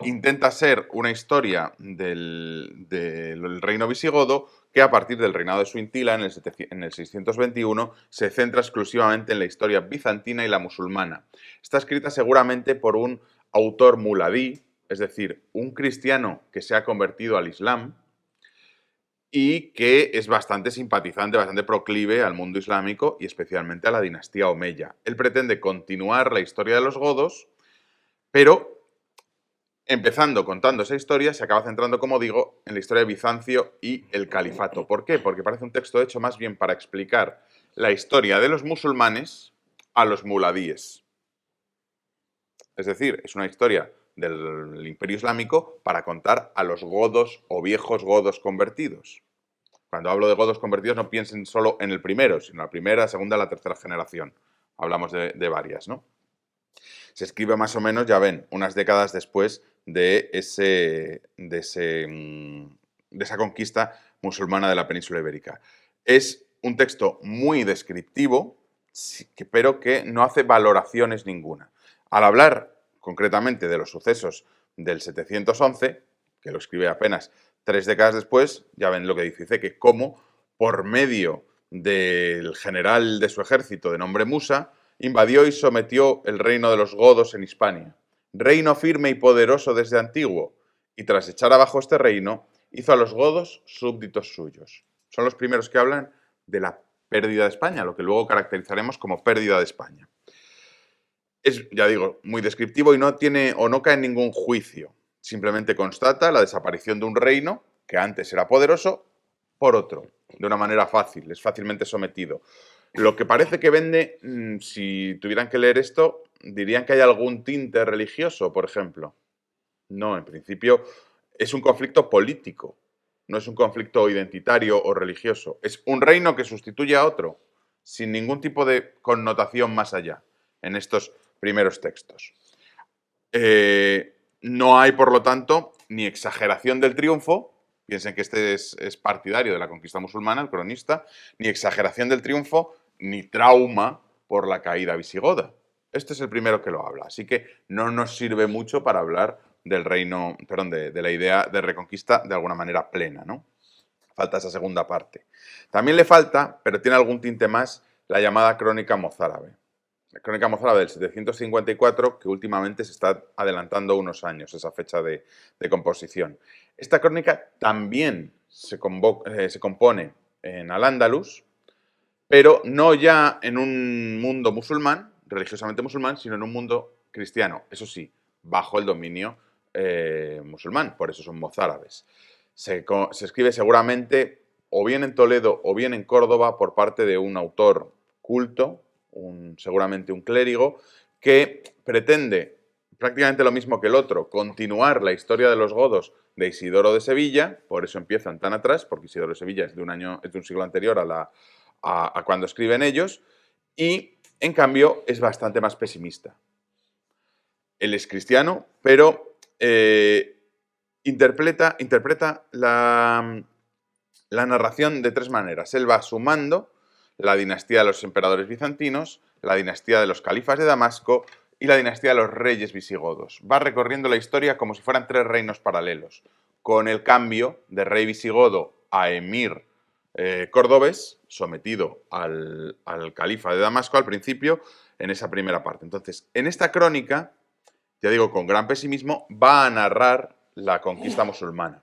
intenta ser una historia del reino visigodo que a partir del reinado de Suintila en el 621 se centra exclusivamente en la historia bizantina y la musulmana. Está escrita seguramente por un autor muladí, es decir, un cristiano que se ha convertido al Islam y que es bastante simpatizante, bastante proclive al mundo islámico y especialmente a la dinastía omeya. Él pretende continuar la historia de los godos, pero empezando contando esa historia, se acaba centrando, como digo, en la historia de Bizancio y el califato. ¿Por qué? Porque parece un texto hecho más bien para explicar la historia de los musulmanes a los muladíes. Es decir, es una historia del Imperio Islámico para contar a los godos o viejos godos convertidos. Cuando hablo de godos convertidos no piensen solo en el primero, sino en la primera, segunda, la tercera generación. Hablamos de varias, ¿no? Se escribe más o menos, ya ven, unas décadas después de esa conquista musulmana de la península ibérica. Es un texto muy descriptivo, pero que no hace valoraciones ninguna. Al hablar concretamente de los sucesos del 711, que lo escribe apenas 3 décadas después, ya ven lo que dice que cómo, por medio del general de su ejército de nombre Musa, invadió y sometió el reino de los godos en Hispania, reino firme y poderoso desde antiguo, y tras echar abajo este reino, hizo a los godos súbditos suyos. Son los primeros que hablan de la pérdida de España, lo que luego caracterizaremos como pérdida de España. Es, ya digo, muy descriptivo y no tiene o no cae en ningún juicio. Simplemente constata la desaparición de un reino que antes era poderoso por otro, de una manera fácil, es fácilmente sometido. Lo que parece que vende, si tuvieran que leer esto, dirían que hay algún tinte religioso, por ejemplo. No, en principio es un conflicto político, no es un conflicto identitario o religioso. Es un reino que sustituye a otro, sin ningún tipo de connotación más allá, en estos primeros textos. No hay, por lo tanto, ni exageración del triunfo, piensen que este es partidario de la conquista musulmana, el cronista, ni exageración del triunfo, ni trauma por la caída visigoda. Este es el primero que lo habla, así que no nos sirve mucho para hablar del reino, perdón, de la idea de reconquista de alguna manera plena, ¿no? Falta esa segunda parte. También le falta, pero tiene algún tinte más, la llamada crónica mozárabe. La crónica mozárabe del 754, que últimamente se está adelantando unos años, esa fecha de composición. Esta crónica también se compone en Al-Ándalus, pero no ya en un mundo musulmán, religiosamente musulmán, sino en un mundo cristiano. Eso sí, bajo el dominio musulmán, por eso son mozárabes. Se escribe seguramente o bien en Toledo o bien en Córdoba por parte de un autor culto, seguramente un clérigo, que pretende prácticamente lo mismo que el otro, continuar la historia de los godos de Isidoro de Sevilla, por eso empiezan tan atrás, porque Isidoro de Sevilla es de un siglo anterior a cuando escriben ellos, y en cambio es bastante más pesimista. Él es cristiano, pero interpreta la narración de 3 maneras. Él va sumando la dinastía de los emperadores bizantinos, la dinastía de los califas de Damasco y la dinastía de los reyes visigodos. Va recorriendo la historia como si fueran 3 reinos paralelos, con el cambio de rey visigodo a emir cordobés, sometido al califa de Damasco al principio, en esa primera parte. Entonces, en esta crónica, ya digo, con gran pesimismo, va a narrar la conquista musulmana.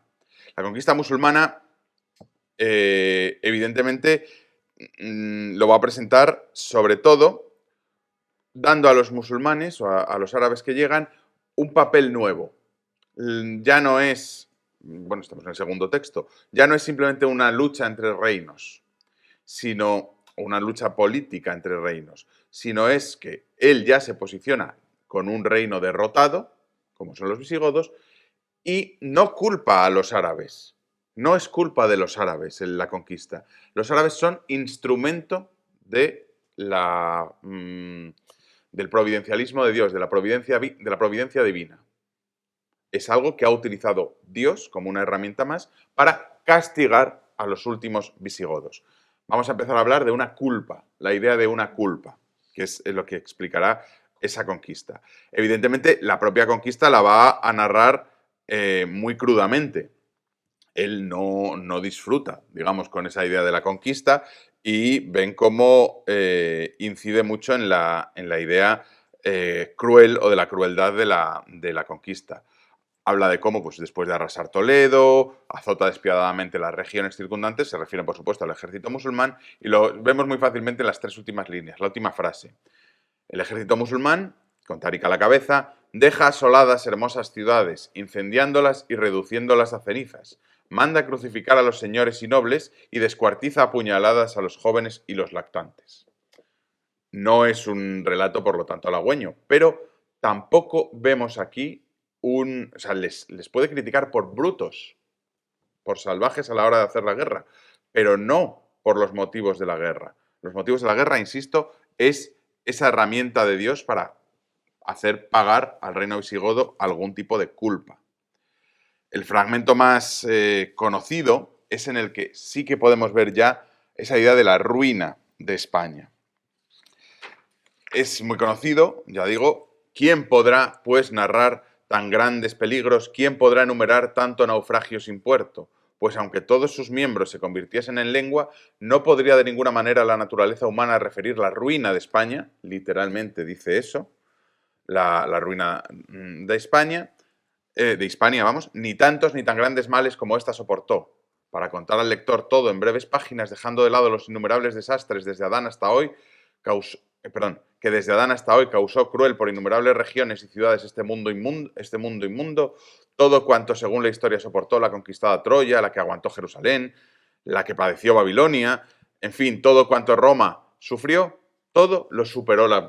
La conquista musulmana, evidentemente, lo va a presentar sobre todo dando a los musulmanes o a los árabes que llegan un papel nuevo. Ya no es, bueno, estamos en el segundo texto, ya no es simplemente una lucha entre reinos, sino una lucha política entre reinos, sino es que él ya se posiciona con un reino derrotado, como son los visigodos, y no culpa a los árabes. No es culpa de los árabes en la conquista. Los árabes son instrumento de del providencialismo de Dios, de la providencia divina. Es algo que ha utilizado Dios como una herramienta más para castigar a los últimos visigodos. Vamos a empezar a hablar de una culpa, la idea de una culpa, que es lo que explicará esa conquista. Evidentemente, la propia conquista la va a narrar muy crudamente. Él no disfruta, digamos, con esa idea de la conquista y ven cómo incide mucho en la idea cruel o de la crueldad de la conquista. Habla de cómo, pues, después de arrasar Toledo, azota despiadadamente las regiones circundantes, se refiere, por supuesto, al ejército musulmán, y lo vemos muy fácilmente en las tres últimas líneas. La última frase: el ejército musulmán, con Tarik a la cabeza, deja asoladas hermosas ciudades, incendiándolas y reduciéndolas a cenizas. Manda crucificar a los señores y nobles y descuartiza a puñaladas a los jóvenes y los lactantes. No es un relato, por lo tanto, halagüeño, pero tampoco vemos aquí o sea, les puede criticar por brutos, por salvajes a la hora de hacer la guerra, pero no por los motivos de la guerra. Los motivos de la guerra, insisto, es esa herramienta de Dios para hacer pagar al reino visigodo algún tipo de culpa. El fragmento más conocido es en el que sí que podemos ver ya esa idea de la ruina de España. Es muy conocido, ya digo, ¿quién podrá, pues, narrar tan grandes peligros? ¿Quién podrá enumerar tanto naufragio sin puerto? Pues aunque todos sus miembros se convirtiesen en lengua, no podría de ninguna manera la naturaleza humana referir la ruina de España, literalmente dice eso, la ruina de España, de Hispania, vamos, ni tantos ni tan grandes males como ésta soportó. Para contar al lector todo en breves páginas, dejando de lado los innumerables desastres desde Adán hasta hoy, que desde Adán hasta hoy causó cruel por innumerables regiones y ciudades este mundo inmundo, todo cuanto según la historia soportó la conquistada Troya, la que aguantó Jerusalén, la que padeció Babilonia, en fin, todo cuanto Roma sufrió, todo lo superó la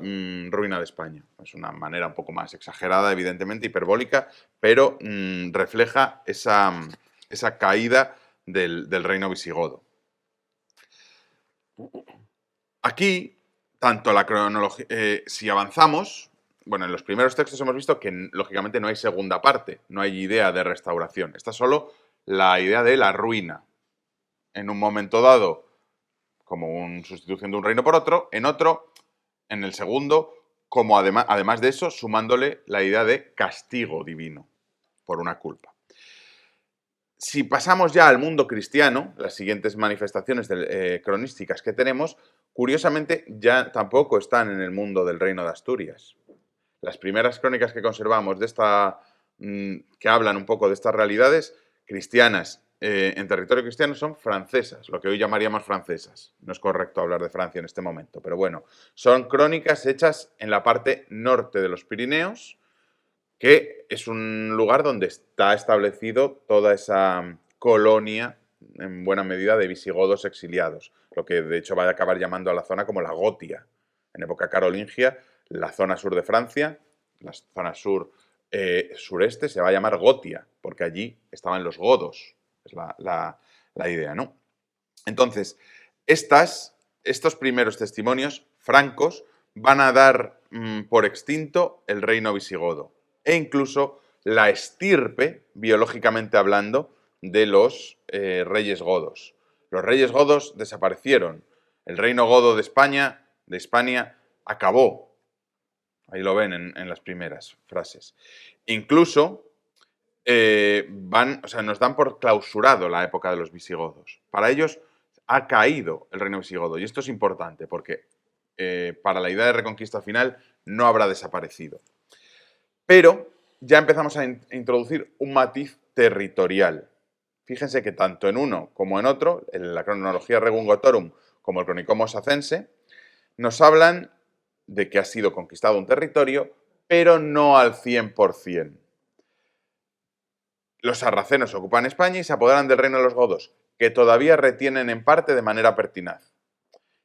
ruina de España. Es una manera un poco más exagerada, evidentemente, hiperbólica, pero refleja esa caída del reino visigodo. Aquí, tanto la cronología, si avanzamos, bueno, en los primeros textos hemos visto que lógicamente no hay segunda parte, no hay idea de restauración, está solo la idea de la ruina. En un momento dado, como una sustitución de un reino por otro, en el segundo, como además de eso, sumándole la idea de castigo divino por una culpa. Si pasamos ya al mundo cristiano, las siguientes manifestaciones cronísticas que tenemos, curiosamente ya tampoco están en el mundo del reino de Asturias. Las primeras crónicas que conservamos que hablan un poco de estas realidades cristianas en territorio cristiano son francesas, lo que hoy llamaríamos francesas. No es correcto hablar de Francia en este momento, pero bueno, son crónicas hechas en la parte norte de los Pirineos, que es un lugar donde está establecido toda esa colonia, en buena medida, de visigodos exiliados, lo que de hecho va a acabar llamando a la zona como la Gotia. En época carolingia, la zona sur de Francia, la zona sureste, se va a llamar Gotia, porque allí estaban los godos, es la idea, ¿no? Entonces, estos primeros testimonios francos van a dar por extinto el reino visigodo e incluso la estirpe, biológicamente hablando, de los reyes godos. Los reyes godos desaparecieron. El reino godo de España acabó. Ahí lo ven en las primeras frases. Incluso nos dan por clausurado la época de los visigodos. Para ellos ha caído el reino visigodo. Y esto es importante porque para la idea de reconquista final no habrá desaparecido. Pero ya empezamos a introducir un matiz territorial. Fíjense que tanto en uno como en otro, en la cronología Regum Gotorum como el Chronicomos Sacense, nos hablan de que ha sido conquistado un territorio, pero no al 100%. Los sarracenos ocupan España y se apoderan del reino de los godos, que todavía retienen en parte de manera pertinaz.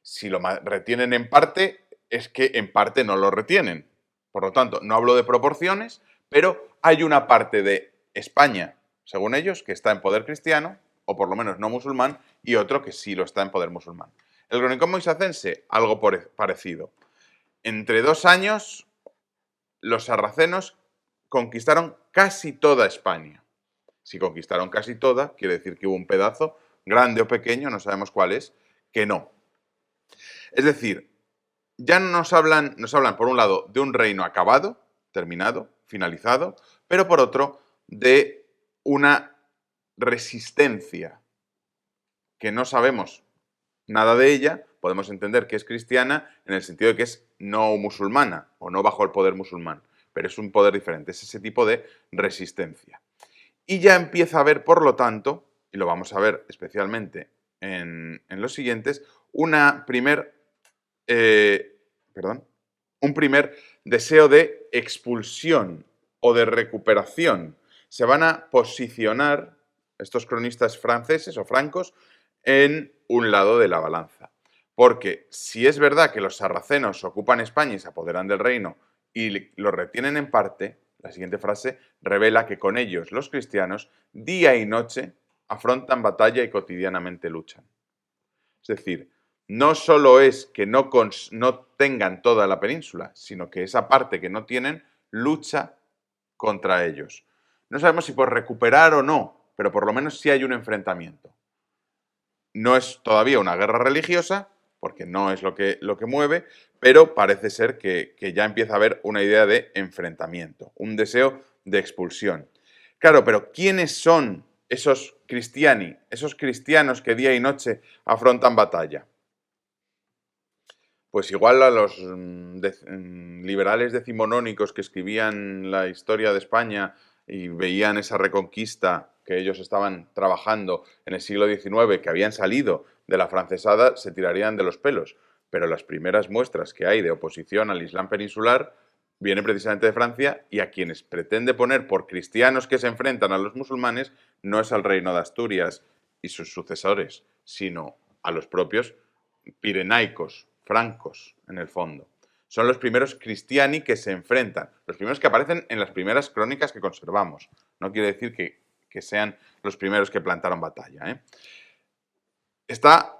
Si lo retienen en parte, es que en parte no lo retienen. Por lo tanto, no hablo de proporciones, pero hay una parte de España, según ellos, que está en poder cristiano, o por lo menos no musulmán, y otro que sí lo está en poder musulmán. El Cronicón Sacense, algo parecido. Entre 2 años, los sarracenos conquistaron casi toda España. Si conquistaron casi toda, quiere decir que hubo un pedazo, grande o pequeño, no sabemos cuál es, que no. Es decir, ya nos hablan, por un lado, de un reino acabado, terminado, finalizado, pero por otro, de una resistencia que no sabemos nada de ella, podemos entender que es cristiana en el sentido de que es no musulmana o no bajo el poder musulmán, pero es un poder diferente, es ese tipo de resistencia. Y ya empieza a haber, por lo tanto, y lo vamos a ver especialmente en los siguientes, eh, un primer deseo de expulsión o de recuperación. Se van a posicionar estos cronistas franceses o francos en un lado de la balanza. Porque si es verdad que los sarracenos ocupan España y se apoderan del reino y lo retienen en parte, la siguiente frase revela que con ellos los cristianos día y noche afrontan batalla y cotidianamente luchan. Es decir, no solo es que no tengan toda la península, sino que esa parte que no tienen lucha contra ellos. No sabemos si por recuperar o no, pero por lo menos sí hay un enfrentamiento. No es todavía una guerra religiosa, porque no es lo que mueve, pero parece ser que ya empieza a haber una idea de enfrentamiento, un deseo de expulsión. Claro, pero ¿quiénes son esos cristiani, esos cristianos que día y noche afrontan batalla? Pues igual a los liberales decimonónicos que escribían la historia de España y veían esa reconquista que ellos estaban trabajando en el siglo XIX, que habían salido de la francesada, se tirarían de los pelos. Pero las primeras muestras que hay de oposición al Islam peninsular vienen precisamente de Francia, y a quienes pretende poner por cristianos que se enfrentan a los musulmanes no es al reino de Asturias y sus sucesores, sino a los propios pirenaicos, francos, en el fondo. Son los primeros cristiani que se enfrentan, los primeros que aparecen en las primeras crónicas que conservamos. No quiere decir que sean los primeros que plantaron batalla, ¿eh? Está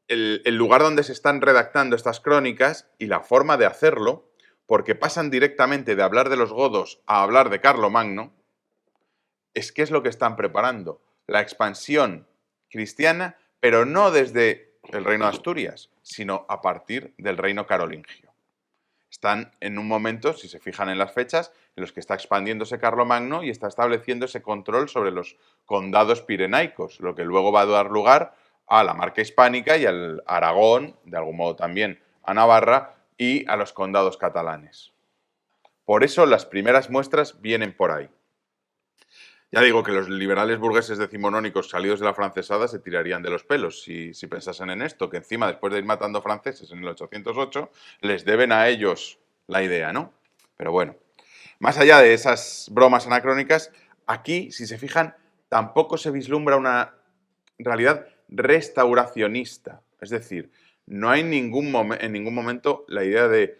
el lugar donde se están redactando estas crónicas y la forma de hacerlo, porque pasan directamente de hablar de los godos a hablar de Carlomagno. Es que es lo que están preparando, la expansión cristiana, pero no desde el reino de Asturias, sino a partir del reino carolingio. Están en un momento, si se fijan en las fechas, en los que está expandiéndose Carlomagno y está estableciendo ese control sobre los condados pirenaicos, lo que luego va a dar lugar a la marca hispánica y al Aragón, de algún modo también a Navarra y a los condados catalanes. Por eso las primeras muestras vienen por ahí. Ya digo que los liberales burgueses decimonónicos salidos de la francesada se tirarían de los pelos si pensasen en esto, que encima, después de ir matando franceses en el 808, les deben a ellos la idea, ¿no? Pero bueno, más allá de esas bromas anacrónicas, aquí, si se fijan, tampoco se vislumbra una realidad restauracionista. Es decir, no hay en ningún momento la idea de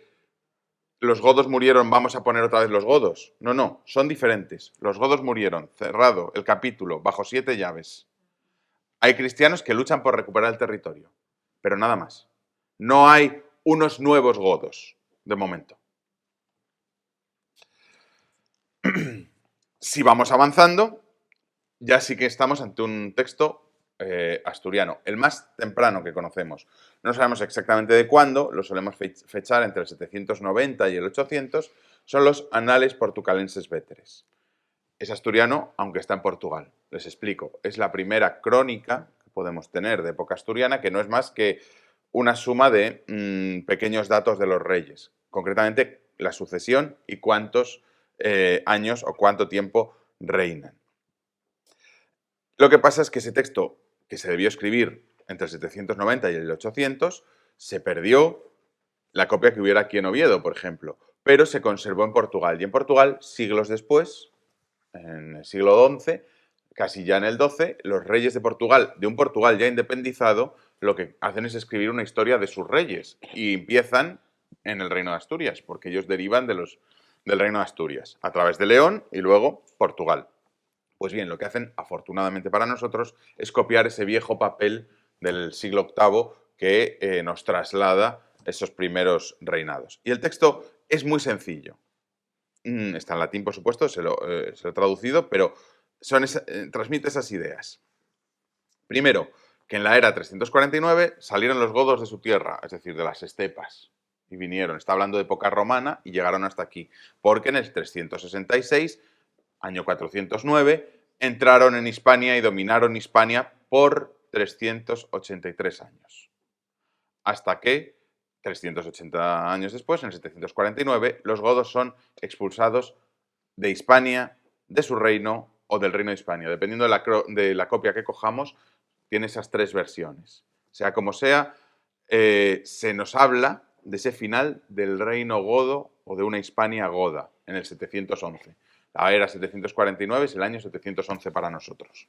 los godos murieron, vamos a poner otra vez los godos. No, no, son diferentes. Los godos murieron, cerrado el capítulo, bajo 7 llaves. Hay cristianos que luchan por recuperar el territorio, pero nada más. No hay unos nuevos godos, de momento. Si vamos avanzando, ya sí que estamos ante un texto asturiano, el más temprano que conocemos. No sabemos exactamente de cuándo, lo solemos fechar entre el 790 y el 800, son los Anales Portucalenses Véteres. Es asturiano, aunque está en Portugal. Les explico. Es la primera crónica que podemos tener de época asturiana, que no es más que una suma de pequeños datos de los reyes. Concretamente, la sucesión y cuántos años o cuánto tiempo reinan. Lo que pasa es que ese texto, que se debió escribir entre el 790 y el 800, se perdió, la copia que hubiera aquí en Oviedo, por ejemplo, pero se conservó en Portugal. Y en Portugal, siglos después, en el siglo XI, casi ya en el XII, los reyes de Portugal, de un Portugal ya independizado, lo que hacen es escribir una historia de sus reyes y empiezan en el reino de Asturias, porque ellos derivan del reino de Asturias, a través de León y luego Portugal. Pues bien, lo que hacen, afortunadamente para nosotros, es copiar ese viejo papel del siglo VIII que nos traslada esos primeros reinados. Y el texto es muy sencillo. Está en latín, por supuesto, se lo he traducido, pero transmite esas ideas. Primero, que en la era 349 salieron los godos de su tierra, es decir, de las estepas. y vinieron. Está hablando de época romana y llegaron hasta aquí. Porque en el 366, año 409, entraron en Hispania y dominaron Hispania por 383 años. Hasta que, 380 años después, en el 749, los godos son expulsados de Hispania, de su reino o del reino de Hispania. Dependiendo de la copia que cojamos, tiene esas tres versiones. Sea como sea, se nos habla de ese final del reino godo o de una Hispania goda en el 711. La era 749 es el año 711 para nosotros.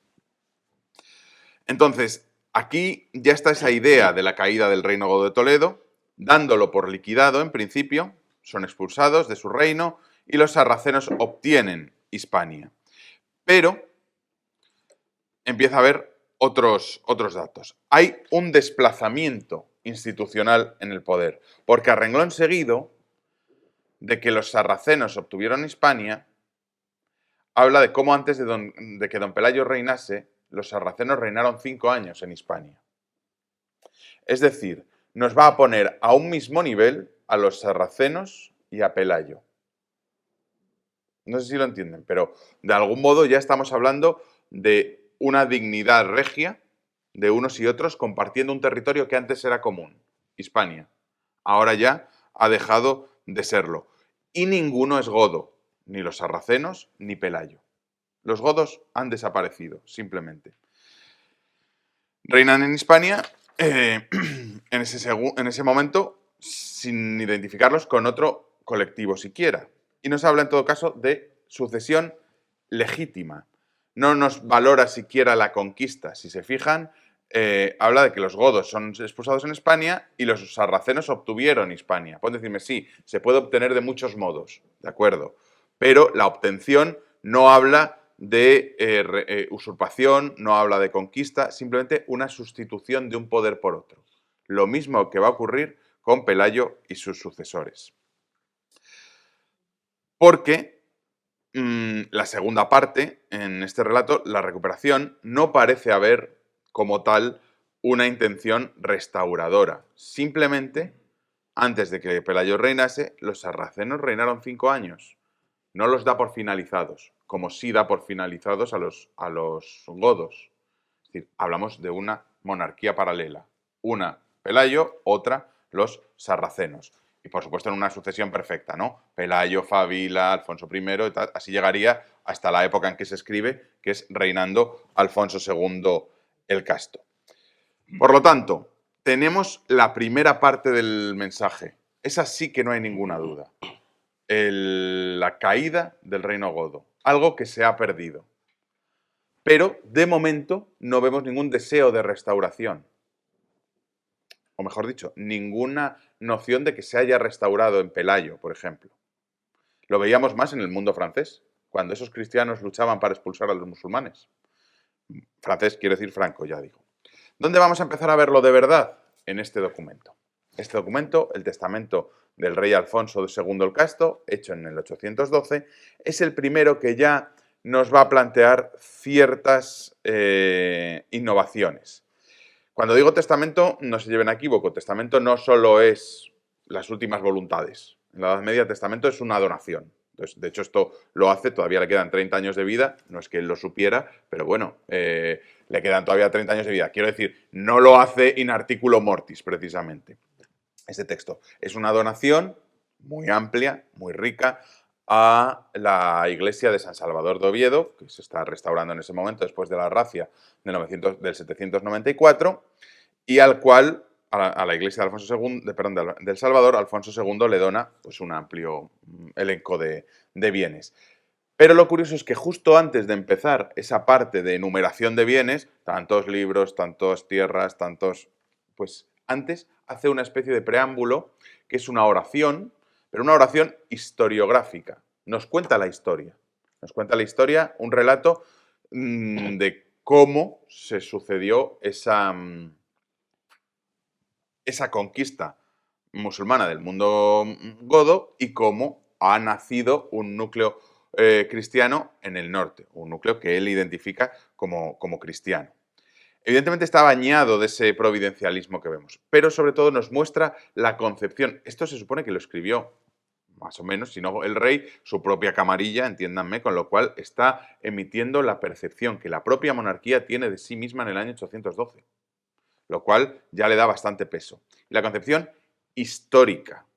Entonces, aquí ya está esa idea de la caída del reino godo de Toledo, dándolo por liquidado en principio, son expulsados de su reino y los sarracenos obtienen Hispania. Pero empieza a haber otros datos. Hay un desplazamiento institucional en el poder, porque a renglón seguido de que los sarracenos obtuvieron Hispania, habla de cómo antes de que don Pelayo reinase, los sarracenos reinaron 5 años en Hispania. Es decir, nos va a poner a un mismo nivel a los sarracenos y a Pelayo. No sé si lo entienden, pero de algún modo ya estamos hablando de una dignidad regia de unos y otros compartiendo un territorio que antes era común, Hispania. Ahora ya ha dejado de serlo. Y ninguno es godo, ni los sarracenos ni Pelayo. Los godos han desaparecido, simplemente. Reinan en Hispania en ese momento sin identificarlos con otro colectivo siquiera. Y nos habla en todo caso de sucesión legítima. No nos valora siquiera la conquista. Si se fijan, habla de que los godos son expulsados en España y los sarracenos obtuvieron Hispania. Pueden decirme, sí, se puede obtener de muchos modos, de acuerdo, pero la obtención no habla de usurpación, no habla de conquista, simplemente una sustitución de un poder por otro. Lo mismo que va a ocurrir con Pelayo y sus sucesores. Porque la segunda parte, en este relato, la recuperación, no parece haber como tal una intención restauradora. Simplemente, antes de que Pelayo reinase, los sarracenos reinaron 5 años. No los da por finalizados, como sí da por finalizados a los godos. Es decir, hablamos de una monarquía paralela. Una Pelayo, otra los sarracenos. Y por supuesto en una sucesión perfecta, ¿no? Pelayo, Fabila, Alfonso I, y tal, así llegaría hasta la época en que se escribe, que es reinando Alfonso II el Casto. Por lo tanto, tenemos la primera parte del mensaje. Esa sí que no hay ninguna duda. La caída del reino godo, algo que se ha perdido. Pero, de momento, no vemos ningún deseo de restauración. O mejor dicho, ninguna noción de que se haya restaurado en Pelayo, por ejemplo. Lo veíamos más en el mundo francés, cuando esos cristianos luchaban para expulsar a los musulmanes. Francés quiere decir Franco, ya digo. ¿Dónde vamos a empezar a verlo de verdad? En este documento. Este documento, el testamento del rey Alfonso II el Casto, hecho en el 812, es el primero que ya nos va a plantear ciertas innovaciones. Cuando digo testamento, no se lleven a equívoco. Testamento no solo es las últimas voluntades. En la Edad Media, testamento es una donación. Entonces, de hecho, esto lo hace, todavía le quedan 30 años de vida, no es que él lo supiera, pero bueno, le quedan todavía 30 años de vida. Quiero decir, no lo hace in articulo mortis, precisamente. Este texto es una donación muy amplia, muy rica, a la iglesia de San Salvador de Oviedo, que se está restaurando en ese momento después de la racia del 794, y al cual, a la iglesia de Alfonso II, del Salvador, Alfonso II le dona pues, un amplio elenco de bienes. Pero lo curioso es que justo antes de empezar esa parte de enumeración de bienes, tantos libros, tantas tierras, pues antes hace una especie de preámbulo, que es una oración, pero una oración historiográfica. Nos cuenta la historia. Nos cuenta la historia, un relato de cómo se sucedió esa conquista musulmana del mundo godo y cómo ha nacido un núcleo cristiano en el norte, un núcleo que él identifica como cristiano. Evidentemente está bañado de ese providencialismo que vemos, pero sobre todo nos muestra la concepción. Esto se supone que lo escribió, más o menos, si no el rey, su propia camarilla, entiéndanme, con lo cual está emitiendo la percepción que la propia monarquía tiene de sí misma en el año 812, lo cual ya le da bastante peso. Y la concepción histórica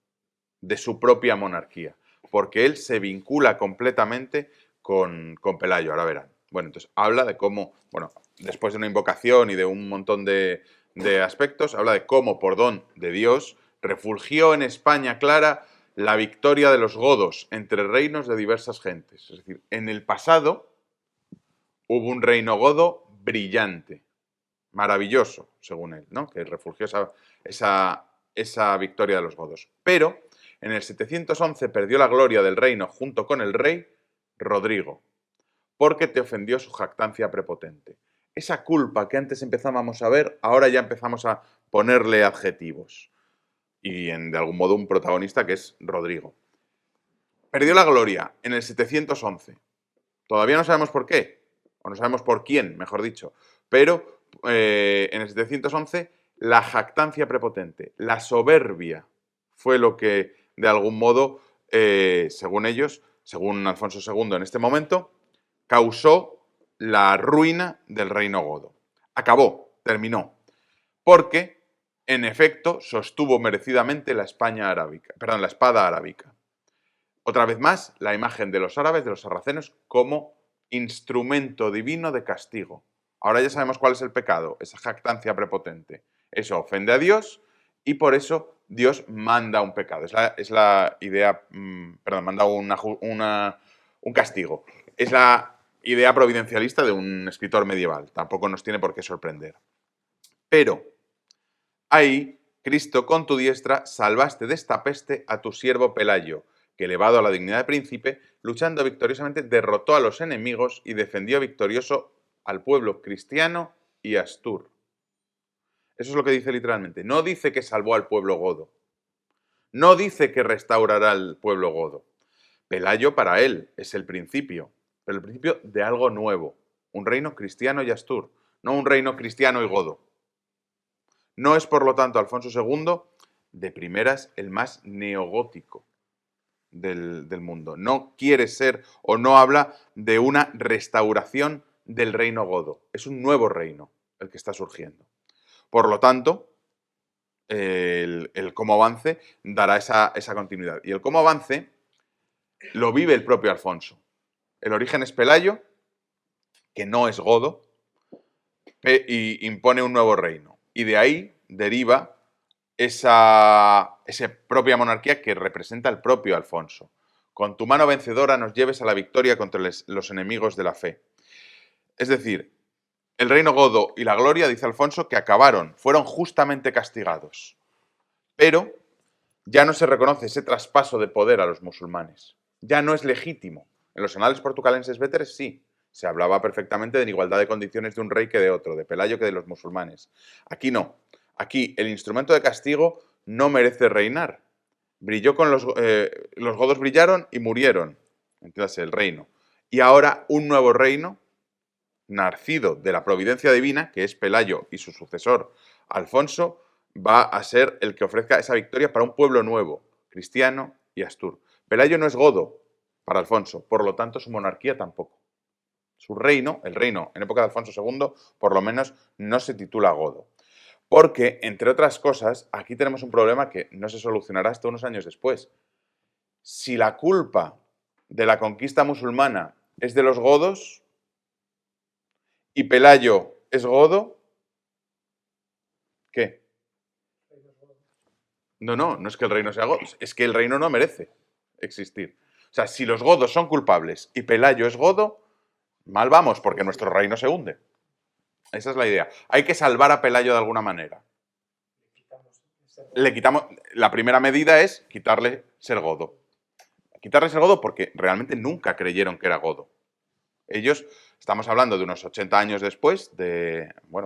de su propia monarquía, porque él se vincula completamente con Pelayo, ahora verán. Bueno, entonces habla de cómo, bueno, después de una invocación y de un montón de aspectos, habla de cómo, por don de Dios, refulgió en España clara la victoria de los godos entre reinos de diversas gentes. Es decir, en el pasado hubo un reino godo brillante, maravilloso, según él, ¿no? Que refugió esa victoria de los godos. Pero en el 711 perdió la gloria del reino junto con el rey Rodrigo, porque te ofendió su jactancia prepotente. Esa culpa que antes empezábamos a ver, ahora ya empezamos a ponerle adjetivos. Y de algún modo un protagonista que es Rodrigo. Perdió la gloria en el 711. Todavía no sabemos por qué, o no sabemos por quién, mejor dicho, pero en el 711 la jactancia prepotente, la soberbia, fue lo que de algún modo, según ellos, según Alfonso II en este momento, causó la ruina del reino godo. Acabó, terminó, porque en efecto sostuvo merecidamente la la espada arábica. Otra vez más, la imagen de los árabes, de los sarracenos, como instrumento divino de castigo. Ahora ya sabemos cuál es el pecado, esa jactancia prepotente. Eso ofende a Dios y por eso Dios manda un pecado. Es la idea, perdón, manda un castigo. Es la idea providencialista de un escritor medieval. Tampoco nos tiene por qué sorprender. Pero ahí, Cristo, con tu diestra, salvaste de esta peste a tu siervo Pelayo, que, elevado a la dignidad de príncipe, luchando victoriosamente, derrotó a los enemigos y defendió victorioso al pueblo cristiano y astur. Eso es lo que dice literalmente. No dice que salvó al pueblo godo. No dice que restaurará al pueblo godo. Pelayo para él es el principio, pero el principio de algo nuevo. Un reino cristiano y astur, no un reino cristiano y godo. No es, por lo tanto, Alfonso II, de primeras, el más neogótico del mundo. No quiere ser o no habla de una restauración del reino godo. Es un nuevo reino el que está surgiendo. Por lo tanto, el cómo avance dará esa continuidad. Y el cómo avance lo vive el propio Alfonso. El origen es Pelayo, que no es godo, y impone un nuevo reino. Y de ahí deriva esa propia monarquía que representa el propio Alfonso. Con tu mano vencedora nos lleves a la victoria contra los enemigos de la fe. Es decir, el reino godo y la gloria, dice Alfonso, que acabaron, fueron justamente castigados. Pero ya no se reconoce ese traspaso de poder a los musulmanes. Ya no es legítimo. En los anales portucalenses véteres sí, se hablaba perfectamente de igualdad de condiciones de un rey que de otro, de Pelayo que de los musulmanes. Aquí no. Aquí el instrumento de castigo no merece reinar. Brilló con los godos brillaron y murieron. Entonces el reino. Y ahora un nuevo reino, nacido de la providencia divina, que es Pelayo y su sucesor Alfonso, va a ser el que ofrezca esa victoria para un pueblo nuevo, cristiano y astur. Pelayo no es godo para Alfonso, por lo tanto su monarquía tampoco. Su reino, el reino en época de Alfonso II, por lo menos no se titula godo. Porque, entre otras cosas, aquí tenemos un problema que no se solucionará hasta unos años después. Si la culpa de la conquista musulmana es de los godos y Pelayo es godo, ¿qué? No es que el reino sea godo, es que el reino no merece existir. O sea, si los godos son culpables y Pelayo es godo, mal vamos, porque nuestro reino se hunde. Esa es la idea. Hay que salvar a Pelayo de alguna manera. La primera medida es quitarle ser godo. Quitarle ser godo porque realmente nunca creyeron que era godo. Ellos, estamos hablando de unos 80 años después,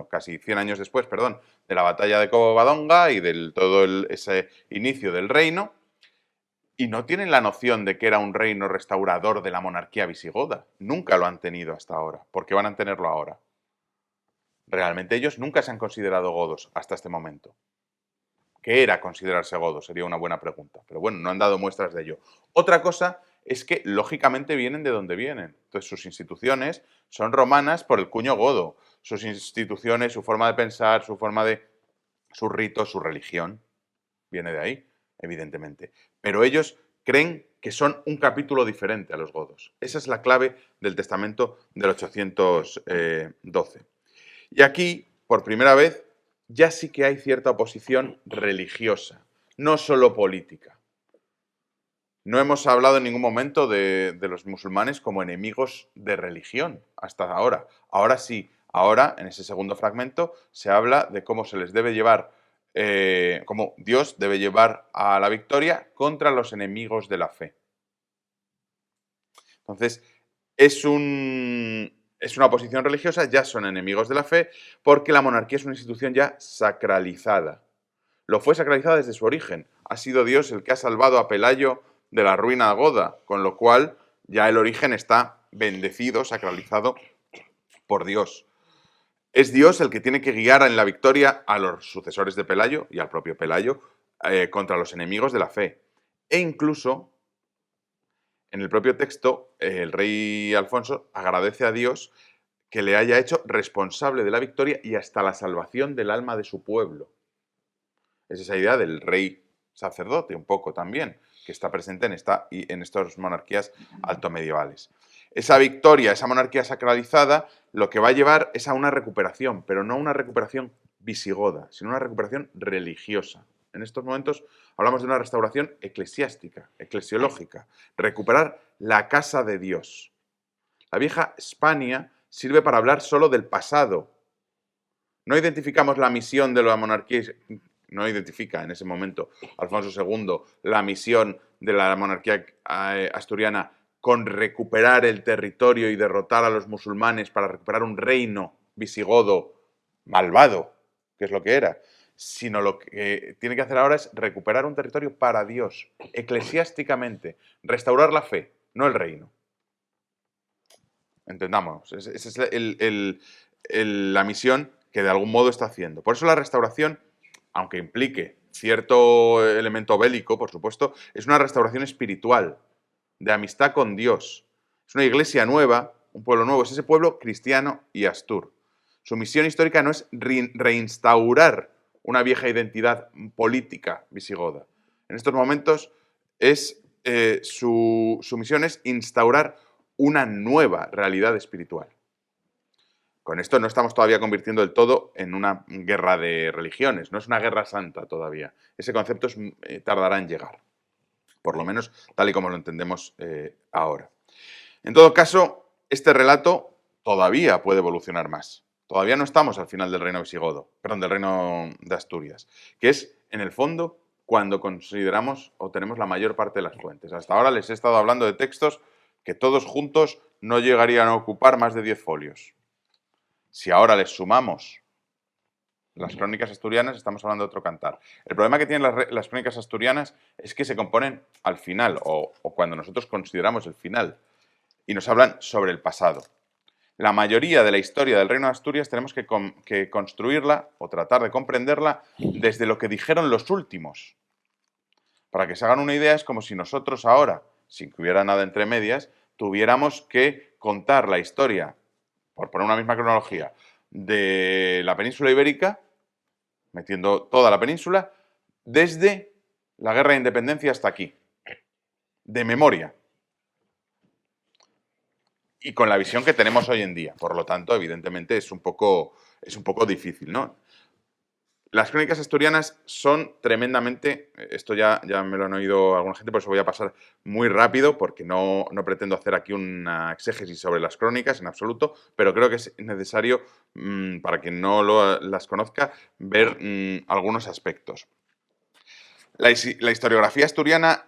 casi 100 años después, perdón, de la batalla de Covadonga y del todo ese inicio del reino, y no tienen la noción de que era un reino restaurador de la monarquía visigoda. Nunca lo han tenido hasta ahora. ¿Por qué van a tenerlo ahora? Realmente ellos nunca se han considerado godos hasta este momento. ¿Qué era considerarse godo? Sería una buena pregunta. Pero bueno, no han dado muestras de ello. Otra cosa es que, lógicamente, vienen de donde vienen. Entonces, sus instituciones son romanas por el cuño godo. Sus instituciones, su forma de pensar, su forma de... sus ritos, su religión, viene de ahí, evidentemente. Pero ellos creen que son un capítulo diferente a los godos. Esa es la clave del testamento del 812. Y aquí, por primera vez, ya sí que hay cierta oposición religiosa, no solo política. No hemos hablado en ningún momento de los musulmanes como enemigos de religión hasta ahora. Ahora sí, ahora en ese segundo fragmento se habla de cómo se les debe llevar, cómo Dios debe llevar a la victoria contra los enemigos de la fe. Entonces, es una oposición religiosa, ya son enemigos de la fe, porque la monarquía es una institución ya sacralizada. Lo fue sacralizada desde su origen. Ha sido Dios el que ha salvado a Pelayo de la ruina goda, con lo cual ya el origen está bendecido, sacralizado por Dios. Es Dios el que tiene que guiar en la victoria a los sucesores de Pelayo y al propio Pelayo contra los enemigos de la fe. E incluso, en el propio texto, el rey Alfonso agradece a Dios que le haya hecho responsable de la victoria y hasta la salvación del alma de su pueblo. Es esa idea del rey sacerdote, un poco también, que está presente en estas monarquías altomedievales. Esa victoria, esa monarquía sacralizada, lo que va a llevar es a una recuperación, pero no una recuperación visigoda, sino una recuperación religiosa. En estos momentos hablamos de una restauración eclesiástica, eclesiológica, recuperar la casa de Dios. La vieja Hispania sirve para hablar solo del pasado. No identificamos la misión de la monarquía, no identifica en ese momento Alfonso II la misión de la monarquía asturiana con recuperar el territorio y derrotar a los musulmanes para recuperar un reino visigodo malvado, que es lo que era, sino lo que tiene que hacer ahora es recuperar un territorio para Dios, eclesiásticamente, restaurar la fe, no el reino. Entendamos, esa es la misión que de algún modo está haciendo. Por eso la restauración, aunque implique cierto elemento bélico, por supuesto, es una restauración espiritual, de amistad con Dios. Es una iglesia nueva, un pueblo nuevo, es ese pueblo cristiano y astur. Su misión histórica no es reinstaurar una vieja identidad política visigoda. En estos momentos su misión es instaurar una nueva realidad espiritual. Con esto no estamos todavía convirtiendo del todo en una guerra de religiones, no es una guerra santa todavía. Ese concepto tardará en llegar, por lo menos tal y como lo entendemos ahora. En todo caso, este relato todavía puede evolucionar más. Todavía no estamos al final del reino visigodo, perdón, del reino de Asturias, que es, en el fondo, cuando consideramos o tenemos la mayor parte de las fuentes. Hasta ahora les he estado hablando de textos que todos juntos no llegarían a ocupar más de 10 folios. Si ahora les sumamos las crónicas asturianas, estamos hablando de otro cantar. El problema que tienen las crónicas asturianas es que se componen al final, o cuando nosotros consideramos el final, y nos hablan sobre el pasado. La mayoría de la historia del Reino de Asturias tenemos que construirla o tratar de comprenderla desde lo que dijeron los últimos. Para que se hagan una idea, es como si nosotros ahora, sin que hubiera nada entre medias, tuviéramos que contar la historia, por poner una misma cronología, de la península ibérica, metiendo toda la península, desde la Guerra de Independencia hasta aquí, de memoria. Y con la visión que tenemos hoy en día. Por lo tanto, evidentemente, es un poco difícil, ¿no? Las crónicas asturianas son tremendamente, esto ya me lo han oído alguna gente, por eso voy a pasar muy rápido, porque no pretendo hacer aquí una exégesis sobre las crónicas en absoluto, pero creo que es necesario, para quien no las conozca, ver algunos aspectos. La historiografía asturiana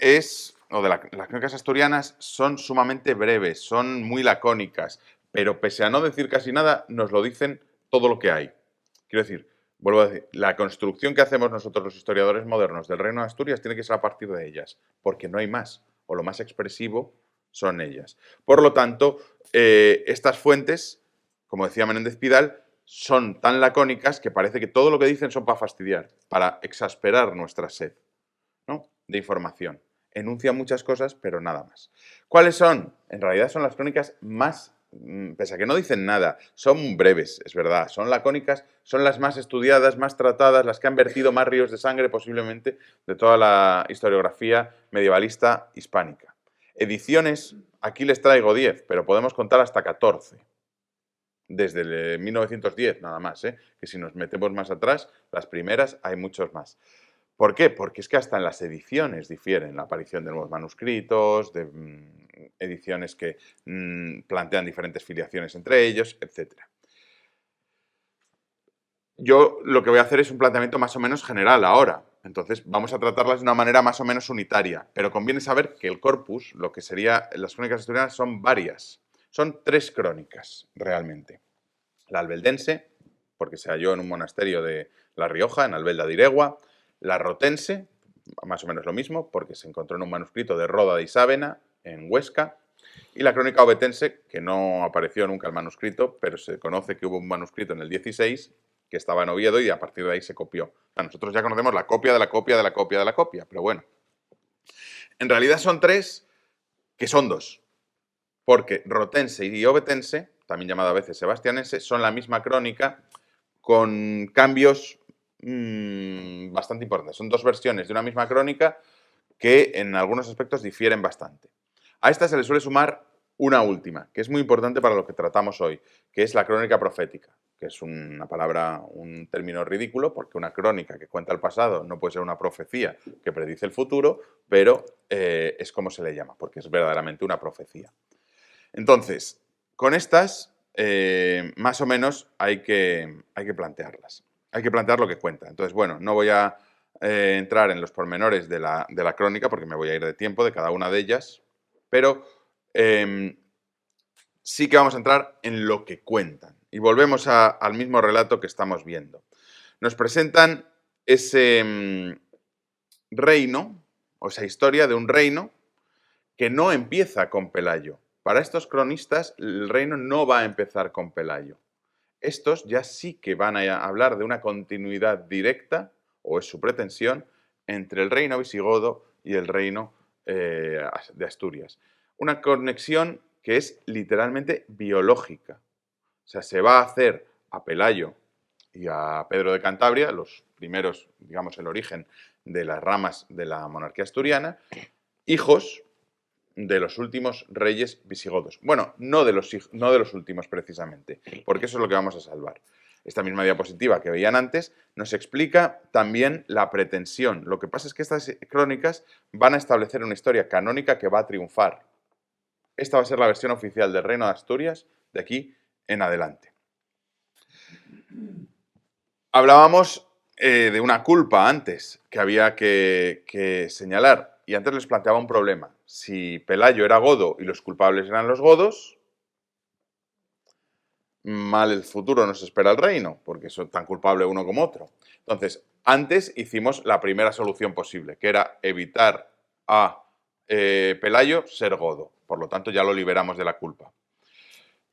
las crónicas asturianas son sumamente breves, son muy lacónicas, pero pese a no decir casi nada, nos lo dicen todo lo que hay. Quiero decir, vuelvo a decir, la construcción que hacemos nosotros los historiadores modernos del Reino de Asturias tiene que ser a partir de ellas, porque no hay más, o lo más expresivo son ellas. Por lo tanto, estas fuentes, como decía Menéndez Pidal, son tan lacónicas que parece que todo lo que dicen son para fastidiar, para exasperar nuestra sed, ¿no?, de información. Enuncian muchas cosas, pero nada más. ¿Cuáles son? En realidad son las crónicas más, pese a que no dicen nada, son breves, es verdad, son lacónicas, son las más estudiadas, más tratadas, las que han vertido más ríos de sangre posiblemente de toda la historiografía medievalista hispánica. Ediciones, aquí les traigo 10, pero podemos contar hasta 14. Desde el 1910 nada más, que si nos metemos más atrás, las primeras hay muchos más. ¿Por qué? Porque es que hasta en las ediciones difieren, la aparición de nuevos manuscritos, de ediciones que plantean diferentes filiaciones entre ellos, etc. Yo lo que voy a hacer es un planteamiento más o menos general ahora. Entonces vamos a tratarlas de una manera más o menos unitaria, pero conviene saber que el corpus, lo que serían las crónicas asturianas, son varias. Son 3 crónicas, realmente. La albeldense, porque se halló en un monasterio de La Rioja, en Albelda de Iregua. La rotense, más o menos lo mismo, porque se encontró en un manuscrito de Roda de Isávena, en Huesca. Y la crónica ovetense, que no apareció nunca el manuscrito, pero se conoce que hubo un manuscrito en el 16 que estaba en Oviedo y a partir de ahí se copió. Nosotros ya conocemos la copia de la copia de la copia de la copia, pero bueno. En realidad son 3, que son 2. Porque rotense y ovetense, también llamada a veces sebastianense, son la misma crónica con cambios bastante importantes. Son 2 versiones de una misma crónica que en algunos aspectos difieren bastante. A esta se le suele sumar una última, que es muy importante para lo que tratamos hoy, que es la crónica profética, que es una palabra, un término ridículo, porque una crónica que cuenta el pasado no puede ser una profecía que predice el futuro, pero es como se le llama, porque es verdaderamente una profecía. Entonces, con estas, más o menos hay que plantearlas. Hay que plantear lo que cuenta. Entonces, bueno, no voy a entrar en los pormenores de la crónica porque me voy a ir de tiempo de cada una de ellas, pero sí que vamos a entrar en lo que cuentan. Y volvemos al mismo relato que estamos viendo. Nos presentan ese reino, o esa historia de un reino que no empieza con Pelayo. Para estos cronistas, el reino no va a empezar con Pelayo. Estos ya sí que van a hablar de una continuidad directa, o es su pretensión, entre el reino visigodo y el reino de Asturias. Una conexión que es literalmente biológica. O sea, se va a hacer a Pelayo y a Pedro de Cantabria, los primeros, digamos, el origen de las ramas de la monarquía asturiana, hijos de los últimos reyes visigodos. Bueno, no de los últimos precisamente, porque eso es lo que vamos a salvar. Esta misma diapositiva que veían antes nos explica también la pretensión. Lo que pasa es que estas crónicas van a establecer una historia canónica que va a triunfar. Esta va a ser la versión oficial del Reino de Asturias de aquí en adelante. Hablábamos de una culpa antes que había que señalar. Y antes les planteaba un problema. Si Pelayo era godo y los culpables eran los godos, mal el futuro nos espera el reino, porque son tan culpable uno como otro. Entonces, antes hicimos la primera solución posible, que era evitar a Pelayo ser godo. Por lo tanto, ya lo liberamos de la culpa.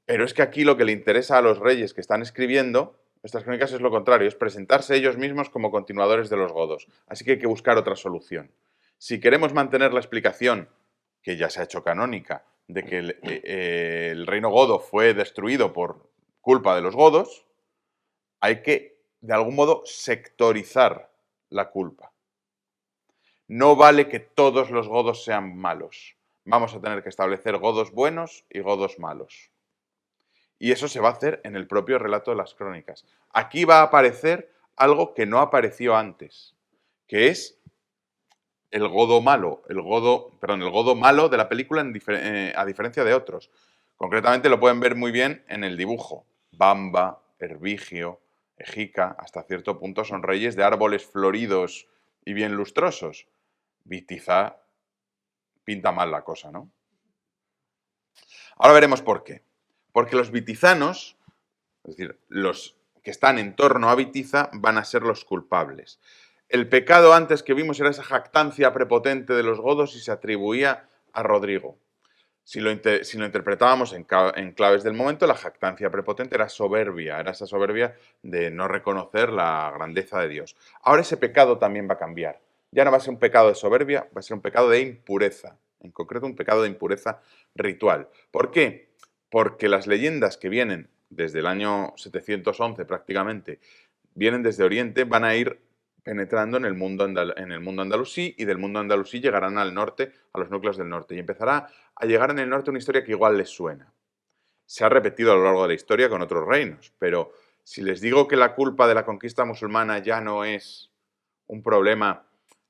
Pero es que aquí lo que le interesa a los reyes que están escribiendo estas crónicas es lo contrario, es presentarse ellos mismos como continuadores de los godos. Así que hay que buscar otra solución. Si queremos mantener la explicación, que ya se ha hecho canónica, de que el reino godo fue destruido por culpa de los godos, hay que, de algún modo, sectorizar la culpa. No vale que todos los godos sean malos. Vamos a tener que establecer godos buenos y godos malos. Y eso se va a hacer en el propio relato de las crónicas. Aquí va a aparecer algo que no apareció antes, que es el godo malo, el godo malo de la película a diferencia de otros. Concretamente lo pueden ver muy bien en el dibujo. Bamba, Hervigio, Egica, hasta cierto punto son reyes de árboles floridos y bien lustrosos. Vitiza pinta mal la cosa, ¿no? Ahora veremos por qué. Porque los vitizanos, es decir, los que están en torno a Vitiza, van a ser los culpables. El pecado antes que vimos era esa jactancia prepotente de los godos y se atribuía a Rodrigo. Si lo interpretábamos en claves del momento, la jactancia prepotente era soberbia, era esa soberbia de no reconocer la grandeza de Dios. Ahora ese pecado también va a cambiar. Ya no va a ser un pecado de soberbia, va a ser un pecado de impureza, en concreto un pecado de impureza ritual. ¿Por qué? Porque las leyendas que vienen desde el año 711 prácticamente, vienen desde Oriente, van a ir penetrando en el mundo andalusí, y del mundo andalusí llegarán al norte, a los núcleos del norte, y empezará a llegar en el norte una historia que igual les suena. Se ha repetido a lo largo de la historia con otros reinos, pero si les digo que la culpa de la conquista musulmana ya no es un problema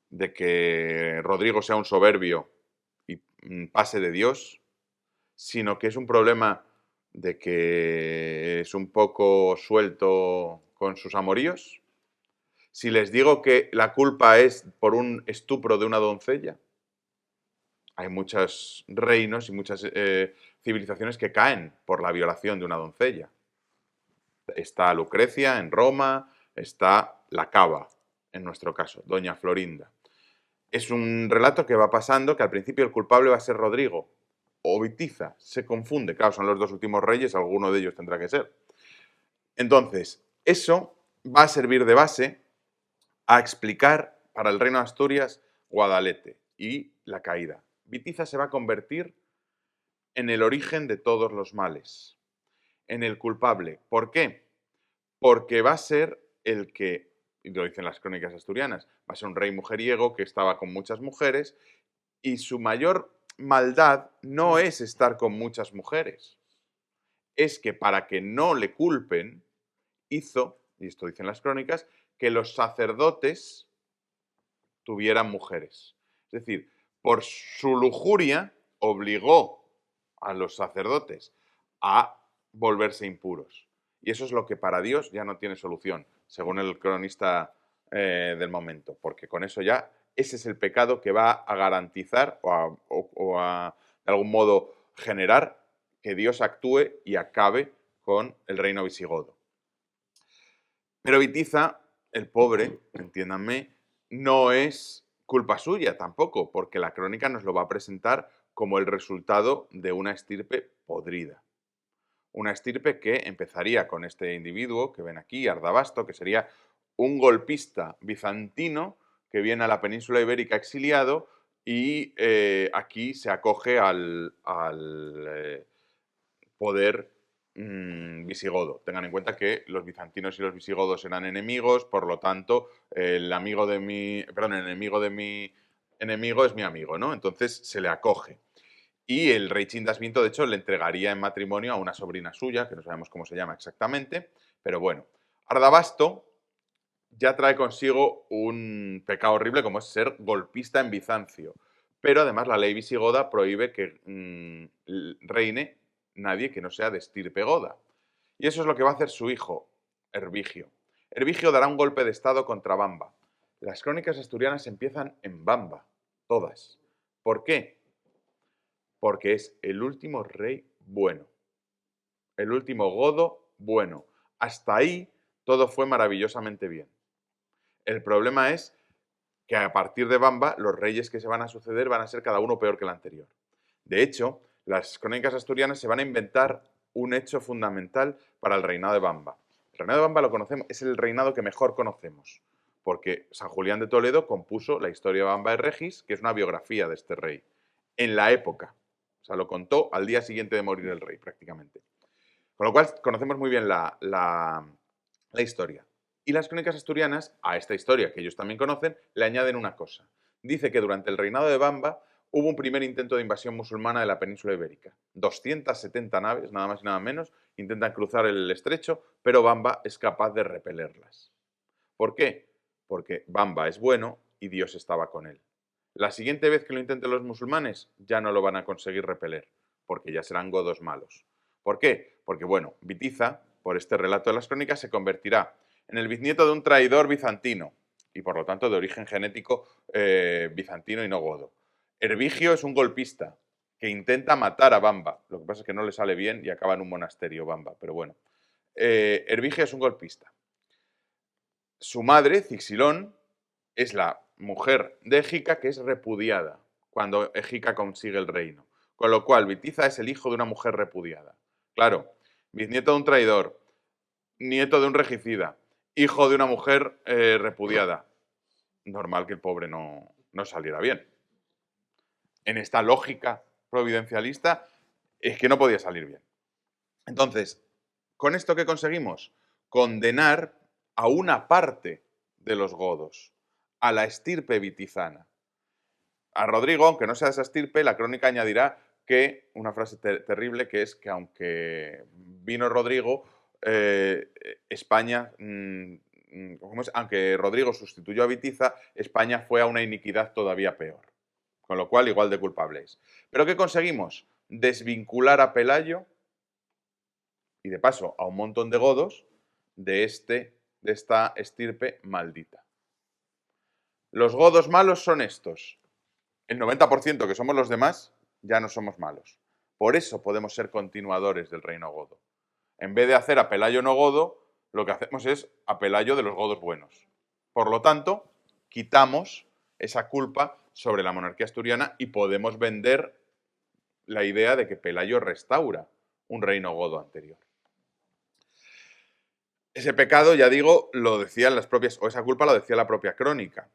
de que Rodrigo sea un soberbio y pase de Dios, sino que es un problema de que es un poco suelto con sus amoríos, si les digo que la culpa es por un estupro de una doncella, hay muchos reinos y muchas civilizaciones que caen por la violación de una doncella. Está Lucrecia en Roma, está la Cava, en nuestro caso, Doña Florinda. Es un relato que va pasando, que al principio el culpable va a ser Rodrigo o Vitiza, se confunde, claro, son los dos últimos reyes, alguno de ellos tendrá que ser. Entonces, eso va a servir de base a explicar para el reino de Asturias Guadalete y la caída. Vitiza se va a convertir en el origen de todos los males, en el culpable. ¿Por qué? Porque va a ser el que, y lo dicen las crónicas asturianas, va a ser un rey mujeriego que estaba con muchas mujeres, y su mayor maldad no es estar con muchas mujeres, es que para que no le culpen, hizo, y esto dicen las crónicas, que los sacerdotes tuvieran mujeres. Es decir, por su lujuria obligó a los sacerdotes a volverse impuros. Y eso es lo que para Dios ya no tiene solución, según el cronista del momento, porque con eso ya ese es el pecado que va a garantizar o a de algún modo generar que Dios actúe y acabe con el reino visigodo. Pero Vitiza, el pobre, entiéndanme, no es culpa suya tampoco, porque la crónica nos lo va a presentar como el resultado de una estirpe podrida. Una estirpe que empezaría con este individuo que ven aquí, Ardabasto, que sería un golpista bizantino que viene a la península ibérica exiliado y aquí se acoge al poder visigodo. Tengan en cuenta que los bizantinos y los visigodos eran enemigos, por lo tanto, el enemigo de mi enemigo es mi amigo, ¿no? Entonces se le acoge. Y el rey Chindasvinto, de hecho, le entregaría en matrimonio a una sobrina suya, que no sabemos cómo se llama exactamente, pero bueno. Ardabasto ya trae consigo un pecado horrible como es ser golpista en Bizancio. Pero además la ley visigoda prohíbe que reine nadie que no sea de estirpe goda. Y eso es lo que va a hacer su hijo, Hervigio. Hervigio dará un golpe de estado contra Bamba. Las crónicas asturianas empiezan en Bamba, todas. ¿Por qué? Porque es el último rey bueno, el último godo bueno. Hasta ahí todo fue maravillosamente bien. El problema es que a partir de Bamba los reyes que se van a suceder van a ser cada uno peor que el anterior. De hecho, las crónicas asturianas se van a inventar un hecho fundamental para el reinado de Bamba. El reinado de Bamba lo conocemos, es el reinado que mejor conocemos, porque San Julián de Toledo compuso la historia de Bamba de Regis, que es una biografía de este rey, en la época. O sea, lo contó al día siguiente de morir el rey, prácticamente. Con lo cual conocemos muy bien la historia. Y las crónicas asturianas, a esta historia que ellos también conocen, le añaden una cosa. Dice que durante el reinado de Bamba hubo un primer intento de invasión musulmana de la península ibérica. 270 naves, nada más y nada menos, intentan cruzar el estrecho, pero Bamba es capaz de repelerlas. ¿Por qué? Porque Bamba es bueno y Dios estaba con él. La siguiente vez que lo intenten los musulmanes, ya no lo van a conseguir repeler, porque ya serán godos malos. ¿Por qué? Porque, bueno, Vitiza, por este relato de las crónicas, se convertirá en el bisnieto de un traidor bizantino, y por lo tanto de origen genético bizantino y no godo. Hervigio es un golpista que intenta matar a Bamba. Lo que pasa es que no le sale bien y acaba en un monasterio Bamba, pero bueno. Hervigio es un golpista. Su madre, Cixilón, es la mujer de Egica que es repudiada cuando Egica consigue el reino. Con lo cual, Bitiza es el hijo de una mujer repudiada. Claro, bisnieto de un traidor, nieto de un regicida, hijo de una mujer repudiada. Normal que el pobre no saliera bien. En esta lógica providencialista es que no podía salir bien. Entonces, ¿con esto qué conseguimos? Condenar a una parte de los godos, a la estirpe bitizana. A Rodrigo, aunque no sea esa estirpe, la crónica añadirá que, una frase terrible, que es que aunque vino Rodrigo, España, aunque Rodrigo sustituyó a Bitiza, España fue a una iniquidad todavía peor. Con lo cual, igual de culpables. ¿Pero qué conseguimos? Desvincular a Pelayo y, de paso, a un montón de godos de esta estirpe maldita. Los godos malos son estos. El 90% que somos los demás ya no somos malos. Por eso podemos ser continuadores del reino godo. En vez de hacer a Pelayo no godo, lo que hacemos es a Pelayo de los godos buenos. Por lo tanto, quitamos esa culpa sobre la monarquía asturiana y podemos vender la idea de que Pelayo restaura un reino godo anterior. Ese pecado, ya digo, lo decían las propias, o esa culpa lo decía la propia crónica.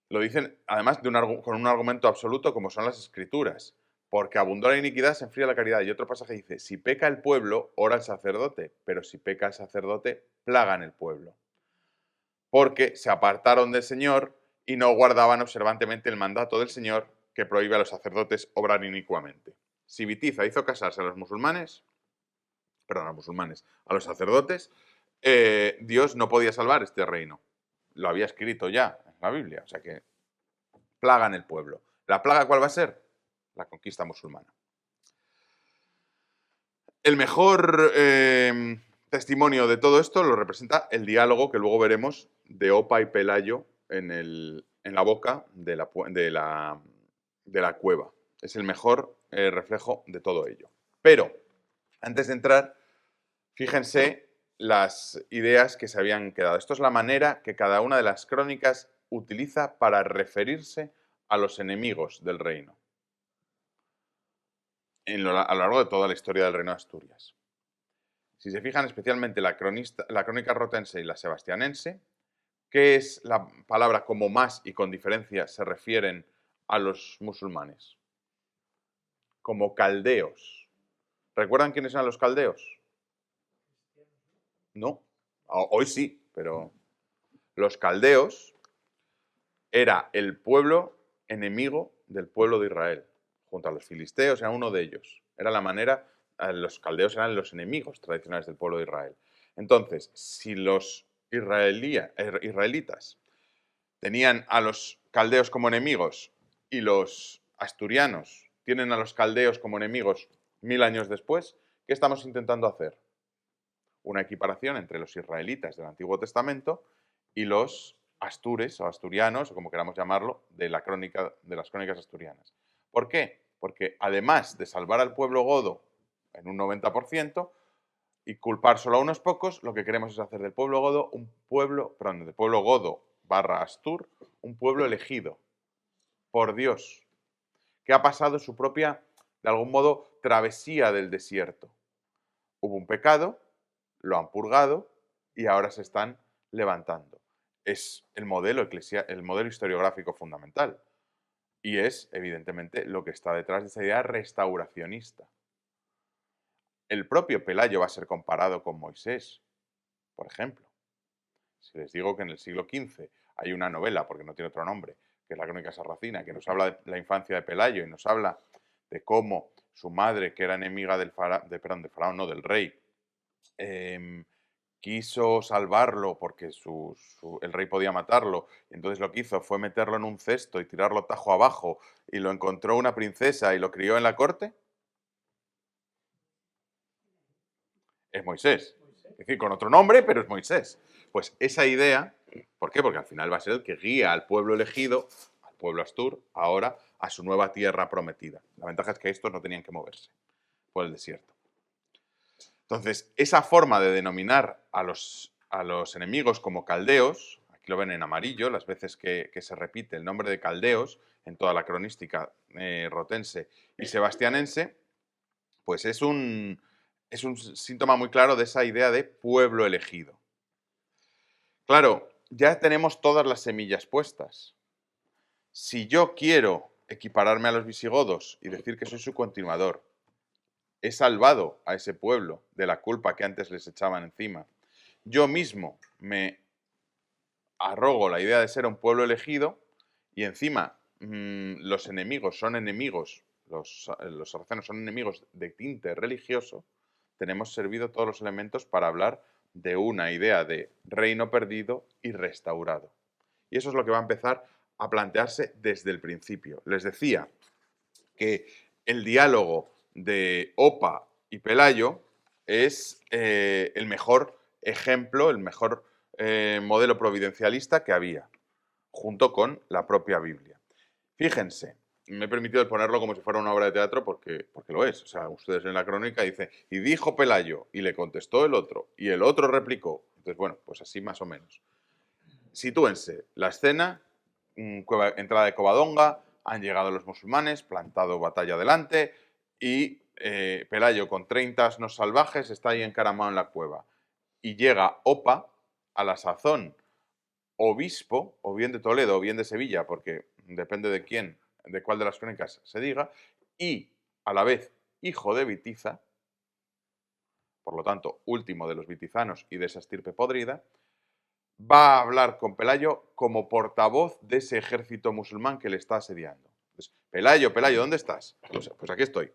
Lo dicen, además, con un argumento absoluto como son las escrituras. Porque abundó la iniquidad, se enfría la caridad. Y otro pasaje dice, si peca el pueblo, ora el sacerdote. Pero si peca el sacerdote, plagan el pueblo. Porque se apartaron del Señor y no guardaban observantemente el mandato del Señor que prohíbe a los sacerdotes obrar inicuamente. Si Bitiza hizo casarse a los musulmanes, a los sacerdotes, Dios no podía salvar este reino. Lo había escrito ya en la Biblia, o sea que plagan el pueblo. ¿La plaga cuál va a ser? La conquista musulmana. El mejor testimonio de todo esto lo representa el diálogo que luego veremos de Opa y Pelayo en la boca de la cueva. Es el mejor reflejo de todo ello. Pero, antes de entrar, fíjense las ideas que se habían quedado. Esto es la manera que cada una de las crónicas utiliza para referirse a los enemigos del reino a lo largo de toda la historia del reino de Asturias. Si se fijan especialmente la crónica rotense y la sebastianense, ¿qué es la palabra como más y con diferencia se refieren a los musulmanes? Como caldeos. ¿Recuerdan quiénes eran los caldeos? No, hoy sí, pero los caldeos era el pueblo enemigo del pueblo de Israel. Junto a los filisteos era uno de ellos. Era la manera, los caldeos eran los enemigos tradicionales del pueblo de Israel. Entonces, si los israelitas tenían a los caldeos como enemigos y los asturianos tienen a los caldeos como enemigos 1000 años después, ¿qué estamos intentando hacer? Una equiparación entre los israelitas del Antiguo Testamento y los astures o asturianos, o como queramos llamarlo, de las crónicas asturianas. ¿Por qué? Porque además de salvar al pueblo godo en un 90% y culpar solo a unos pocos, lo que queremos es hacer del pueblo godo del pueblo godo / astur, un pueblo elegido por Dios, que ha pasado su propia, de algún modo, travesía del desierto. Hubo un pecado, lo han purgado y ahora se están levantando. Es el modelo historiográfico fundamental. Y es, evidentemente, lo que está detrás de esa idea restauracionista. El propio Pelayo va a ser comparado con Moisés, por ejemplo. Si les digo que en el siglo XV hay una novela, porque no tiene otro nombre, que es la Crónica Sarracina, que nos habla de la infancia de Pelayo y nos habla de cómo su madre, que era enemiga del rey, quiso salvarlo porque el rey podía matarlo, y entonces lo que hizo fue meterlo en un cesto y tirarlo tajo abajo, y lo encontró una princesa y lo crió en la corte. Es Moisés. Es decir, con otro nombre, pero es Moisés. Pues esa idea, ¿por qué? Porque al final va a ser el que guía al pueblo elegido, al pueblo astur, ahora a su nueva tierra prometida. La ventaja es que estos no tenían que moverse por el desierto. Entonces, esa forma de denominar a los enemigos como caldeos, aquí lo ven en amarillo, las veces que se repite el nombre de caldeos en toda la cronística rotense y sebastianense, pues es un síntoma muy claro de esa idea de pueblo elegido. Claro, ya tenemos todas las semillas puestas. Si yo quiero equipararme a los visigodos y decir que soy su continuador, he salvado a ese pueblo de la culpa que antes les echaban encima, yo mismo me arrogo la idea de ser un pueblo elegido y encima los enemigos son enemigos, los sarracenos son enemigos de tinte religioso, tenemos servido todos los elementos para hablar de una idea de reino perdido y restaurado. Y eso es lo que va a empezar a plantearse desde el principio. Les decía que el diálogo de Opa y Pelayo es el mejor ejemplo, el mejor modelo providencialista que había, junto con la propia Biblia. Fíjense, me he permitido ponerlo como si fuera una obra de teatro porque lo es. O sea, ustedes en la crónica dicen, y dijo Pelayo, y le contestó el otro, y el otro replicó. Entonces, bueno, pues así más o menos. Sitúense, la escena, entrada de Covadonga, han llegado los musulmanes, plantado batalla delante, y Pelayo con 30 asnos salvajes está ahí encaramado en la cueva. Y llega Opa, a la sazón obispo, o bien de Toledo o bien de Sevilla, porque depende de quién, de cuál de las crónicas se diga, y a la vez hijo de Vitiza, por lo tanto, último de los vitizanos y de esa estirpe podrida, va a hablar con Pelayo como portavoz de ese ejército musulmán que le está asediando. Entonces, Pelayo, ¿dónde estás? Pues aquí estoy.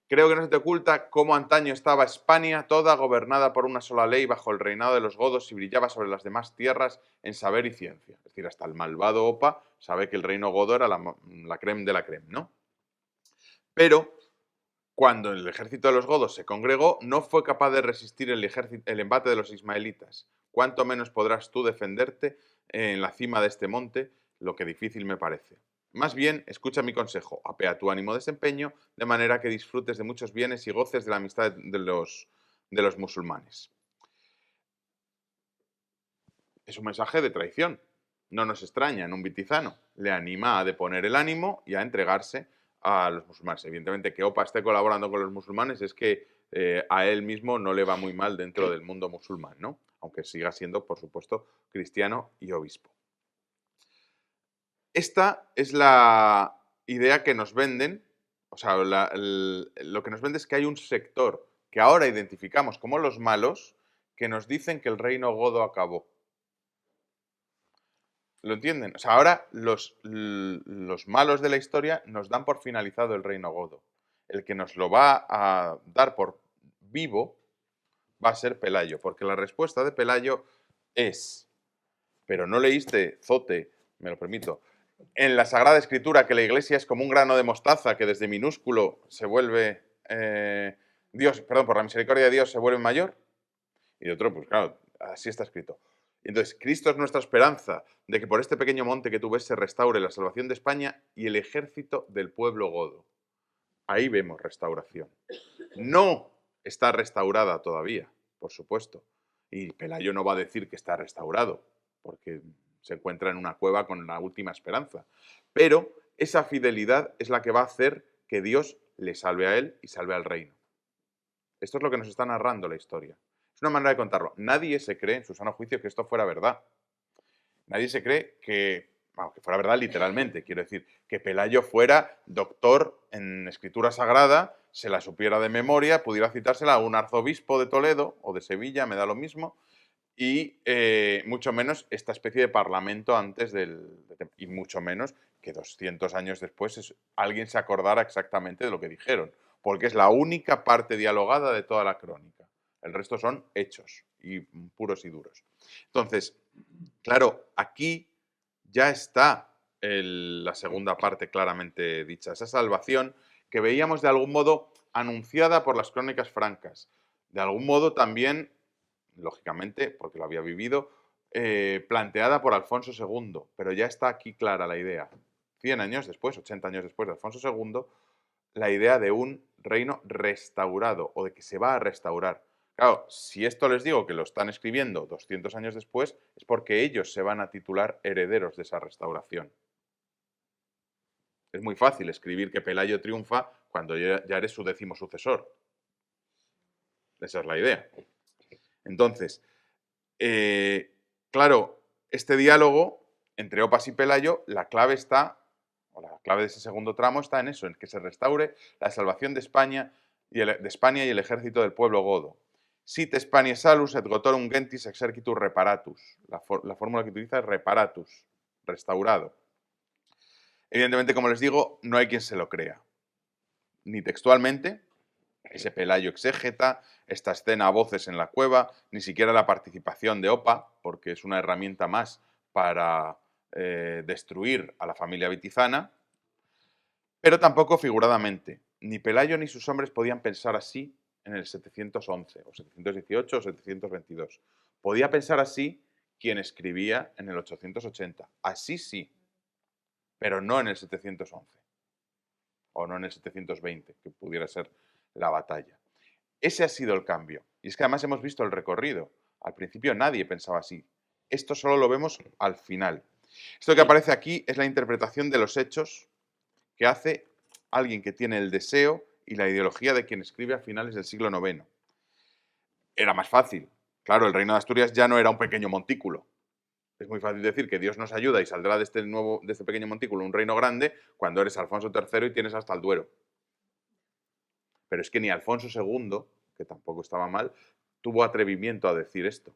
Creo que no se te oculta cómo antaño estaba España, toda gobernada por una sola ley bajo el reinado de los godos y brillaba sobre las demás tierras en saber y ciencia. Es decir, hasta el malvado Opa sabe que el reino godo era la creme de la creme, ¿no? Pero cuando el ejército de los godos se congregó, no fue capaz de resistir el embate de los ismaelitas. ¿Cuánto menos podrás tú defenderte en la cima de este monte? Lo que difícil me parece. Más bien, escucha mi consejo, apea tu ánimo de desempeño, de manera que disfrutes de muchos bienes y goces de la amistad de los musulmanes. Es un mensaje de traición. No nos extraña en un vitizano. Le anima a deponer el ánimo y a entregarse a los musulmanes. Evidentemente, que Opa esté colaborando con los musulmanes es que a él mismo no le va muy mal dentro del mundo musulmán, ¿no? Aunque siga siendo, por supuesto, cristiano y obispo. Esta es la idea que nos venden, o sea, lo que nos vende es que hay un sector que ahora identificamos como los malos que nos dicen que el reino godo acabó. ¿Lo entienden? O sea, ahora los malos de la historia nos dan por finalizado el reino godo. El que nos lo va a dar por vivo va a ser Pelayo, porque la respuesta de Pelayo es, pero no leíste, Zote, me lo permito, en la Sagrada Escritura que la Iglesia es como un grano de mostaza que desde minúsculo se vuelve, Dios, perdón, por la misericordia de Dios se vuelve mayor. Y de otro, pues claro, así está escrito. Entonces, Cristo es nuestra esperanza de que por este pequeño monte que tú ves se restaure la salvación de España y el ejército del pueblo godo. Ahí vemos restauración. No está restaurada todavía, por supuesto. Y Pelayo no va a decir que está restaurado, porque se encuentra en una cueva con la última esperanza. Pero esa fidelidad es la que va a hacer que Dios le salve a él y salve al reino. Esto es lo que nos está narrando la historia. Es una manera de contarlo. Nadie se cree en su sano juicio que esto fuera verdad. Nadie se cree que fuera verdad literalmente. Quiero decir, que Pelayo fuera doctor en escritura sagrada, se la supiera de memoria, pudiera citársela a un arzobispo de Toledo o de Sevilla, me da lo mismo, y mucho menos esta especie de parlamento antes y mucho menos que 200 años después alguien se acordara exactamente de lo que dijeron, porque es la única parte dialogada de toda la crónica. El resto son hechos y puros y duros. Entonces, claro, aquí ya está la segunda parte claramente dicha, esa salvación que veíamos de algún modo anunciada por las crónicas francas, de algún modo también, lógicamente, porque lo había vivido, planteada por Alfonso II, pero ya está aquí clara la idea. 100 años después, 80 años después de Alfonso II, la idea de un reino restaurado o de que se va a restaurar. Claro, si esto les digo que lo están escribiendo 200 años después, es porque ellos se van a titular herederos de esa restauración. Es muy fácil escribir que Pelayo triunfa cuando ya eres su 10º sucesor. Esa es la idea. Entonces, claro, este diálogo entre Opas y Pelayo, la clave está, o la clave de ese segundo tramo está en eso, en que se restaure la salvación de España y el ejército del pueblo godo. Sit Spaniae salus et gotorum gentis exercitus reparatus. La fórmula que utiliza es reparatus, restaurado. Evidentemente, como les digo, no hay quien se lo crea. Ni textualmente, ese Pelayo exégeta, esta escena a voces en la cueva, ni siquiera la participación de Opa, porque es una herramienta más para destruir a la familia vitizana, pero tampoco figuradamente. Ni Pelayo ni sus hombres podían pensar así en el 711, o 718, o 722. Podía pensar así quien escribía en el 880. Así sí, pero no en el 711, o no en el 720, que pudiera ser la batalla. Ese ha sido el cambio. Y es que además hemos visto el recorrido. Al principio nadie pensaba así. Esto solo lo vemos al final. Esto que aparece aquí es la interpretación de los hechos que hace alguien que tiene el deseo y la ideología de quien escribe a finales del siglo IX. Era más fácil. Claro, el reino de Asturias ya no era un pequeño montículo. Es muy fácil decir que Dios nos ayuda y saldrá de este pequeño montículo un reino grande cuando eres Alfonso III y tienes hasta el Duero. Pero es que ni Alfonso II, que tampoco estaba mal, tuvo atrevimiento a decir esto.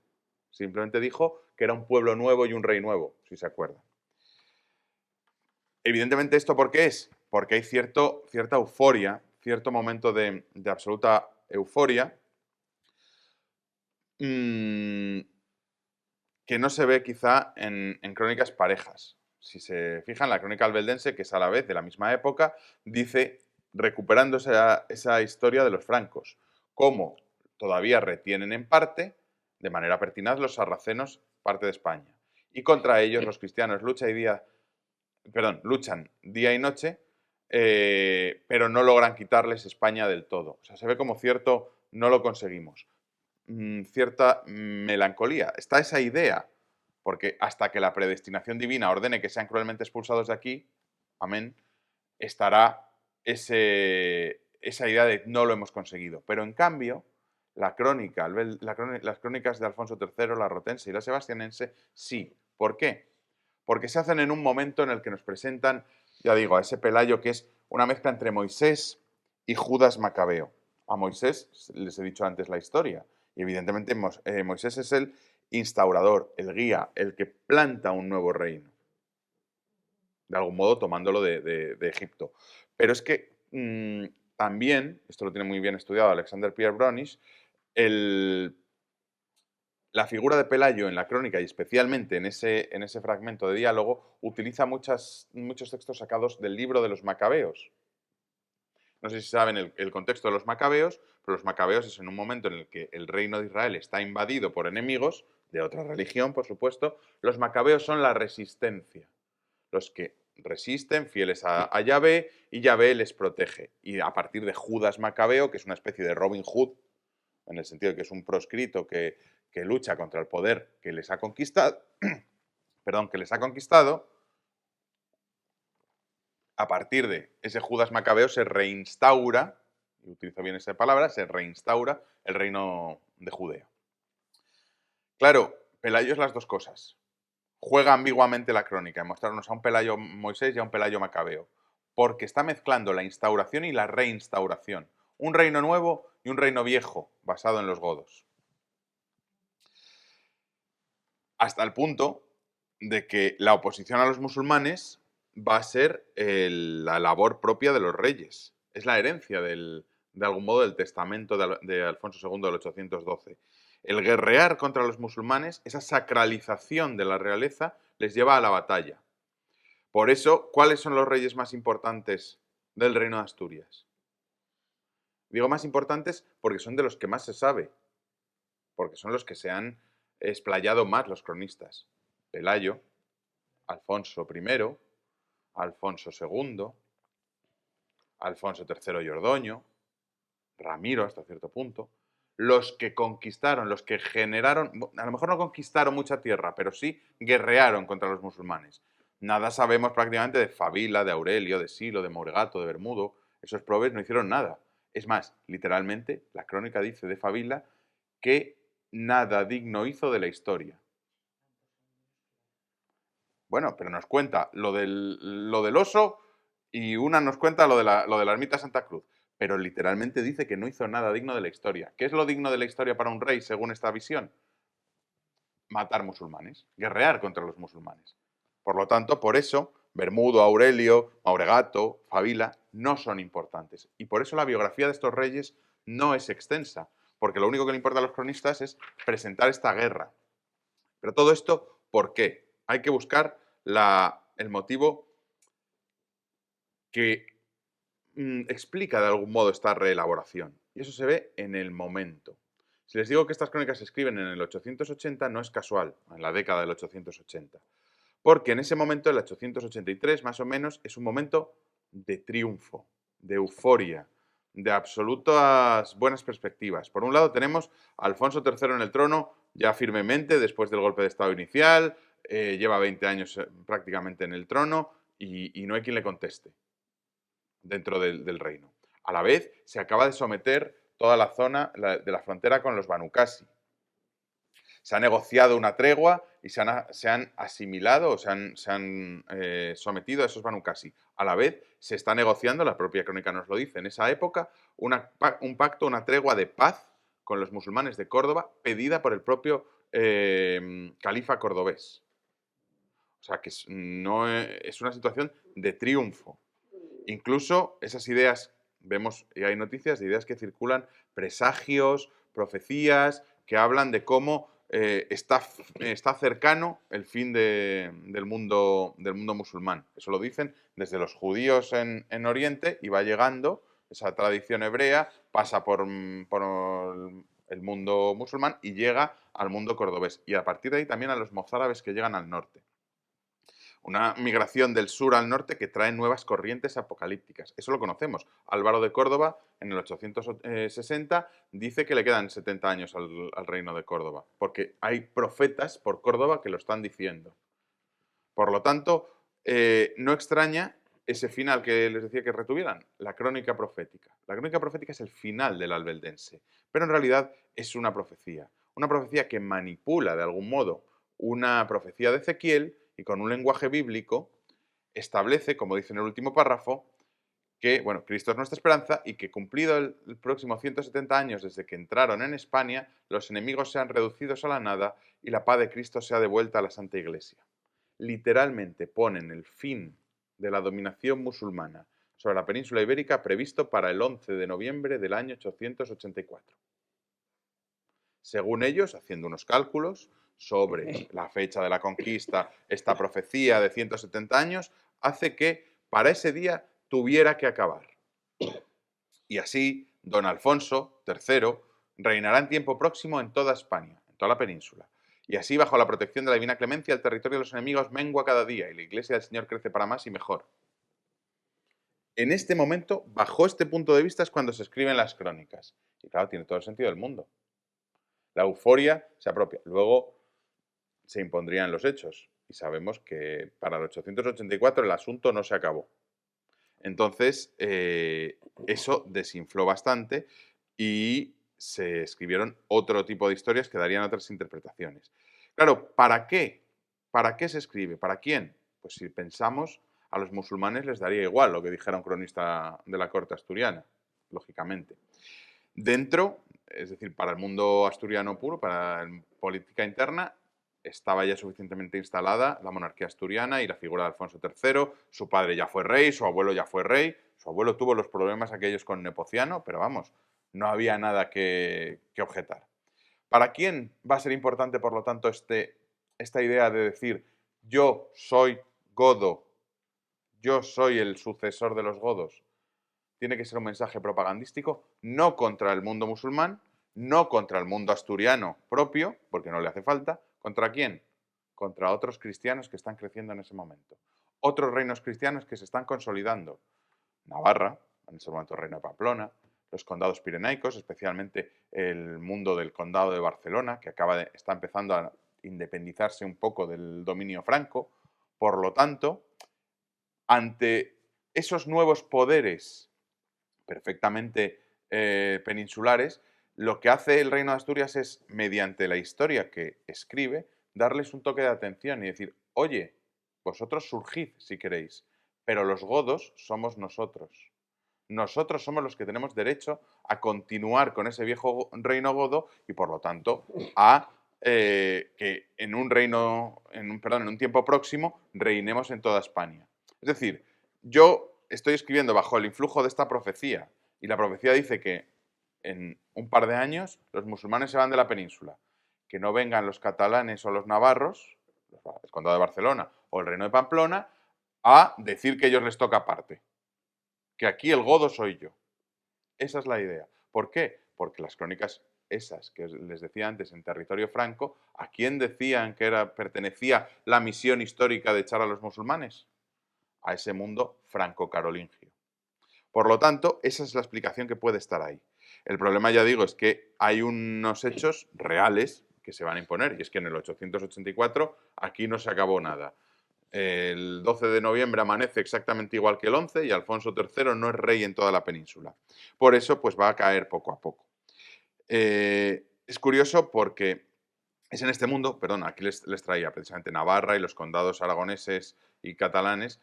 Simplemente dijo que era un pueblo nuevo y un rey nuevo, si se acuerdan. Evidentemente, ¿esto por qué es? Porque hay cierta euforia, cierto momento de absoluta euforia, que no se ve quizá en crónicas parejas. Si se fijan, la crónica albeldense, que es a la vez de la misma época, dice, recuperando esa historia de los francos, cómo todavía retienen en parte, de manera pertinaz, los sarracenos parte de España. Y contra ellos los cristianos luchan día y noche, pero no logran quitarles España del todo. O sea, se ve como cierto, no lo conseguimos, cierta melancolía. Está esa idea, porque hasta que la predestinación divina ordene que sean cruelmente expulsados de aquí, amén, estará esa idea de no lo hemos conseguido. Pero en cambio, las crónicas de Alfonso III, la rotense y la sebastianense, sí. ¿Por qué? Porque se hacen en un momento en el que nos presentan, ya digo, a ese Pelayo que es una mezcla entre Moisés y Judas Macabeo. A Moisés les he dicho antes la historia, y evidentemente Moisés es el instaurador, el guía, el que planta un nuevo reino, de algún modo tomándolo de Egipto. Pero es que también, esto lo tiene muy bien estudiado Alexander Pierre Bronisch, la figura de Pelayo en la crónica y especialmente en ese fragmento de diálogo utiliza muchos textos sacados del libro de los Macabeos. No sé si saben el contexto de los Macabeos, pero los Macabeos es en un momento en el que el reino de Israel está invadido por enemigos de otra religión, por supuesto. Los Macabeos son la resistencia, los que resisten fieles a Yahvé y Yahvé les protege. Y a partir de Judas Macabeo, que es una especie de Robin Hood, en el sentido de que es un proscrito que lucha contra el poder que les ha conquistado, a partir de ese Judas Macabeo se reinstaura, y utilizo bien esa palabra, se reinstaura el reino de Judea. Claro, Pelayo es las dos cosas. Juega ambiguamente la crónica en mostrarnos a un Pelayo Moisés y a un Pelayo Macabeo, porque está mezclando la instauración y la reinstauración, un reino nuevo y un reino viejo basado en los godos. Hasta el punto de que la oposición a los musulmanes va a ser la labor propia de los reyes. Es la herencia de algún modo del testamento de Alfonso II del 812. El guerrear contra los musulmanes, esa sacralización de la realeza, les lleva a la batalla. Por eso, ¿cuáles son los reyes más importantes del reino de Asturias? Digo más importantes porque son de los que más se sabe, porque son los que se han explayado más los cronistas. Pelayo, Alfonso I, Alfonso II, Alfonso III y Ordoño, Ramiro hasta cierto punto. los que conquistaron, los que generaron, a lo mejor no conquistaron mucha tierra, pero sí guerrearon contra los musulmanes. Nada sabemos prácticamente de Fabila, de Aurelio, de Silo, de Moregato, de Bermudo. Esos probes no hicieron nada. Es más, literalmente, la crónica dice de Fabila que nada digno hizo de la historia. Bueno, pero nos cuenta lo del oso y una nos cuenta lo de la ermita Santa Cruz. Pero literalmente dice que no hizo nada digno de la historia. ¿Qué es lo digno de la historia para un rey según esta visión? Matar musulmanes, guerrear contra los musulmanes. Por lo tanto, por eso, Bermudo, Aurelio, Mauregato, Fabila no son importantes. Y por eso la biografía de estos reyes no es extensa, porque lo único que le importa a los cronistas es presentar esta guerra. Pero todo esto, ¿por qué? Hay que buscar el motivo que explica de algún modo esta reelaboración. Y eso se ve en el momento. Si les digo que estas crónicas se escriben en el 880, no es casual, en la década del 880. Porque en ese momento, el 883 más o menos, es un momento de triunfo, de euforia, de absolutas buenas perspectivas. Por un lado tenemos a Alfonso III en el trono ya firmemente después del golpe de Estado inicial, lleva 20 años prácticamente en el trono y no hay quien le conteste dentro del reino. A la vez, se acaba de someter toda la zona de la frontera con los Banu Qasi. Se ha negociado una tregua y se han asimilado o se han sometido a esos Banu Qasi. A la vez, se está negociando, la propia crónica nos lo dice, en esa época, un pacto, una tregua de paz con los musulmanes de Córdoba, pedida por el propio califa cordobés. O sea, que es una situación de triunfo. Incluso esas ideas, vemos y hay noticias de ideas que circulan, presagios, profecías, que hablan de cómo está cercano el fin del mundo musulmán. Eso lo dicen desde los judíos en Oriente y va llegando esa tradición hebrea, pasa por el mundo musulmán y llega al mundo cordobés. Y a partir de ahí también a los mozárabes que llegan al norte. Una migración del sur al norte que trae nuevas corrientes apocalípticas. Eso lo conocemos. Álvaro de Córdoba, en el 860, dice que le quedan 70 años al reino de Córdoba, porque hay profetas por Córdoba que lo están diciendo. Por lo tanto, no extraña ese final que les decía que retuvieran, la crónica profética. La crónica profética es el final del albeldense, pero en realidad es una profecía que manipula de algún modo una profecía de Ezequiel y con un lenguaje bíblico establece, como dice en el último párrafo, que bueno, Cristo es nuestra esperanza y que cumplido el próximo 170 años desde que entraron en España, los enemigos sean reducidos a la nada y la paz de Cristo sea devuelta a la Santa Iglesia. Literalmente ponen el fin de la dominación musulmana sobre la península ibérica previsto para el 11 de noviembre del año 884. Según ellos, haciendo unos cálculos sobre la fecha de la conquista, esta profecía de 170 años hace que para ese día tuviera que acabar. Y así, don Alfonso III reinará en tiempo próximo en toda España, en toda la península. Y así, bajo la protección de la divina clemencia, el territorio de los enemigos mengua cada día y la iglesia del Señor crece para más y mejor. En este momento, bajo este punto de vista, es cuando se escriben las crónicas. Y claro, tiene todo el sentido del mundo. La euforia se apropia. Luego se impondrían los hechos. Y sabemos que para el 884 el asunto no se acabó. Entonces, eso desinfló bastante y se escribieron otro tipo de historias que darían otras interpretaciones. Claro, ¿para qué? ¿Para qué se escribe? ¿Para quién? Pues si pensamos, a los musulmanes les daría igual lo que dijera un cronista de la corte asturiana, lógicamente. Dentro, es decir, para el mundo asturiano puro, para la política interna, estaba ya suficientemente instalada la monarquía asturiana y la figura de Alfonso III. Su padre ya fue rey, su abuelo ya fue rey, su abuelo tuvo los problemas aquellos con Nepociano, pero vamos, no había nada que objetar. ¿Para quién va a ser importante, por lo tanto, esta idea de decir yo soy godo, yo soy el sucesor de los godos? Tiene que ser un mensaje propagandístico, no contra el mundo musulmán, no contra el mundo asturiano propio, porque no le hace falta. ¿Contra quién? Contra otros cristianos que están creciendo en ese momento. Otros reinos cristianos que se están consolidando. Navarra, en ese momento reino de Pamplona, los condados pirenaicos, especialmente el mundo del condado de Barcelona, que está empezando a independizarse un poco del dominio franco. Por lo tanto, ante esos nuevos poderes perfectamente peninsulares, lo que hace el Reino de Asturias es, mediante la historia que escribe, darles un toque de atención y decir, oye, vosotros surgid si queréis, pero los godos somos nosotros. Nosotros somos los que tenemos derecho a continuar con ese viejo reino godo y, por lo tanto, a que en un tiempo próximo reinemos en toda España. Es decir, yo estoy escribiendo bajo el influjo de esta profecía y la profecía dice que en un par de años los musulmanes se van de la península, que no vengan los catalanes o los navarros, el condado de Barcelona o el reino de Pamplona, a decir que a ellos les toca parte, que aquí el godo soy yo. Esa es la idea. ¿Por qué? Porque las crónicas esas que les decía antes en territorio franco, ¿a quién decían que pertenecía la misión histórica de echar a los musulmanes? A ese mundo franco-carolingio. Por lo tanto, esa es la explicación que puede estar ahí. El problema, ya digo, es que hay unos hechos reales que se van a imponer, y es que en el 884 aquí no se acabó nada. El 12 de noviembre amanece exactamente igual que el 11 y Alfonso III no es rey en toda la península. Por eso, pues va a caer poco a poco. Es curioso porque es en este mundo, perdón, aquí les traía precisamente Navarra y los condados aragoneses y catalanes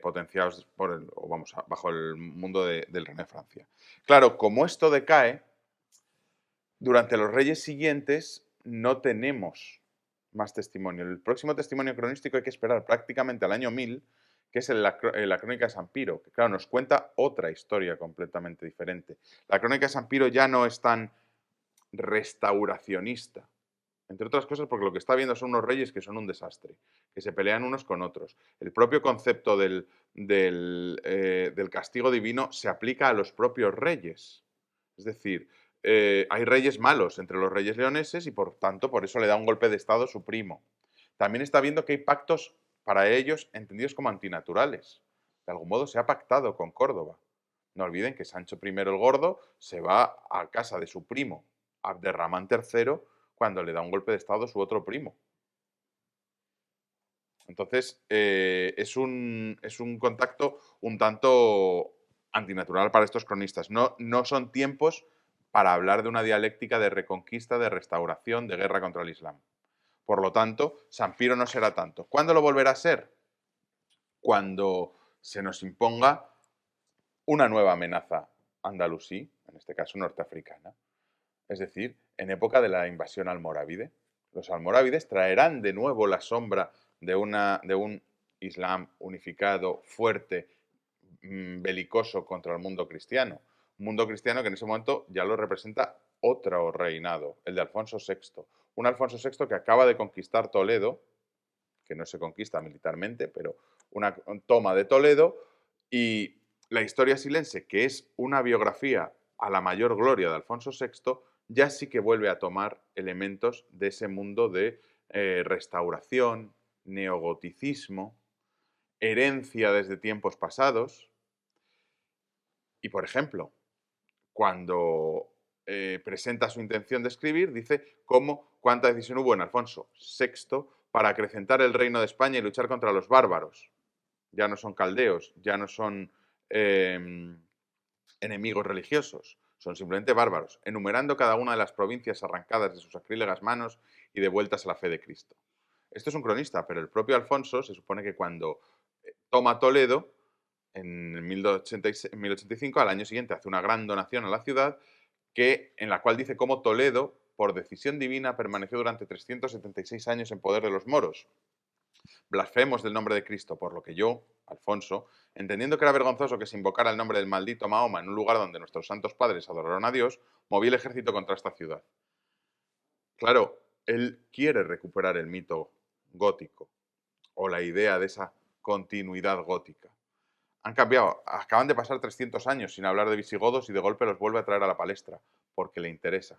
potenciados bajo el mundo del Reino de Francia. Claro, como esto decae, durante los reyes siguientes no tenemos más testimonio. El próximo testimonio cronístico hay que esperar prácticamente al año 1000, que es la crónica de San Piro, que claro, nos cuenta otra historia completamente diferente. La crónica de San Piro ya no es tan restauracionista, entre otras cosas porque lo que está viendo son unos reyes que son un desastre, que se pelean unos con otros. El propio concepto del castigo divino se aplica a los propios reyes. Es decir, hay reyes malos entre los reyes leoneses y por tanto por eso le da un golpe de estado su primo. También está viendo que hay pactos para ellos entendidos como antinaturales. De algún modo se ha pactado con Córdoba. No olviden que Sancho I el Gordo se va a casa de su primo, Abderramán III, cuando le da un golpe de estado a su otro primo. Entonces, es un contacto un tanto antinatural para estos cronistas. No son tiempos para hablar de una dialéctica de reconquista, de restauración, de guerra contra el Islam. Por lo tanto, San Piro no será tanto. ¿Cuándo lo volverá a ser? Cuando se nos imponga una nueva amenaza andalusí, en este caso norteafricana. Es decir, en época de la invasión almorávide. Los almorávides traerán de nuevo la sombra de un Islam unificado, fuerte, belicoso contra el mundo cristiano. Un mundo cristiano que en ese momento ya lo representa otro reinado, el de Alfonso VI. Un Alfonso VI que acaba de conquistar Toledo, que no se conquista militarmente, pero una toma de Toledo, y la historia silense, que es una biografía a la mayor gloria de Alfonso VI, ya sí que vuelve a tomar elementos de ese mundo de restauración, neogoticismo, herencia desde tiempos pasados. Y, por ejemplo, cuando presenta su intención de escribir, dice cuánta decisión hubo en Alfonso VI para acrecentar el reino de España y luchar contra los bárbaros. Ya no son caldeos, ya no son enemigos religiosos, son simplemente bárbaros, enumerando cada una de las provincias arrancadas de sus sacrílegas manos y devueltas a la fe de Cristo. Esto es un cronista, pero el propio Alfonso se supone que cuando toma Toledo, en 1085, al año siguiente hace una gran donación a la ciudad, en la cual dice cómo Toledo, por decisión divina, permaneció durante 376 años en poder de los moros, blasfemos del nombre de Cristo, por lo que yo, Alfonso, entendiendo que era vergonzoso que se invocara el nombre del maldito Mahoma en un lugar donde nuestros santos padres adoraron a Dios, moví el ejército contra esta ciudad. Claro, él quiere recuperar el mito gótico o la idea de esa continuidad gótica. Han cambiado, acaban de pasar 300 años sin hablar de visigodos y de golpe los vuelve a traer a la palestra, porque le interesa,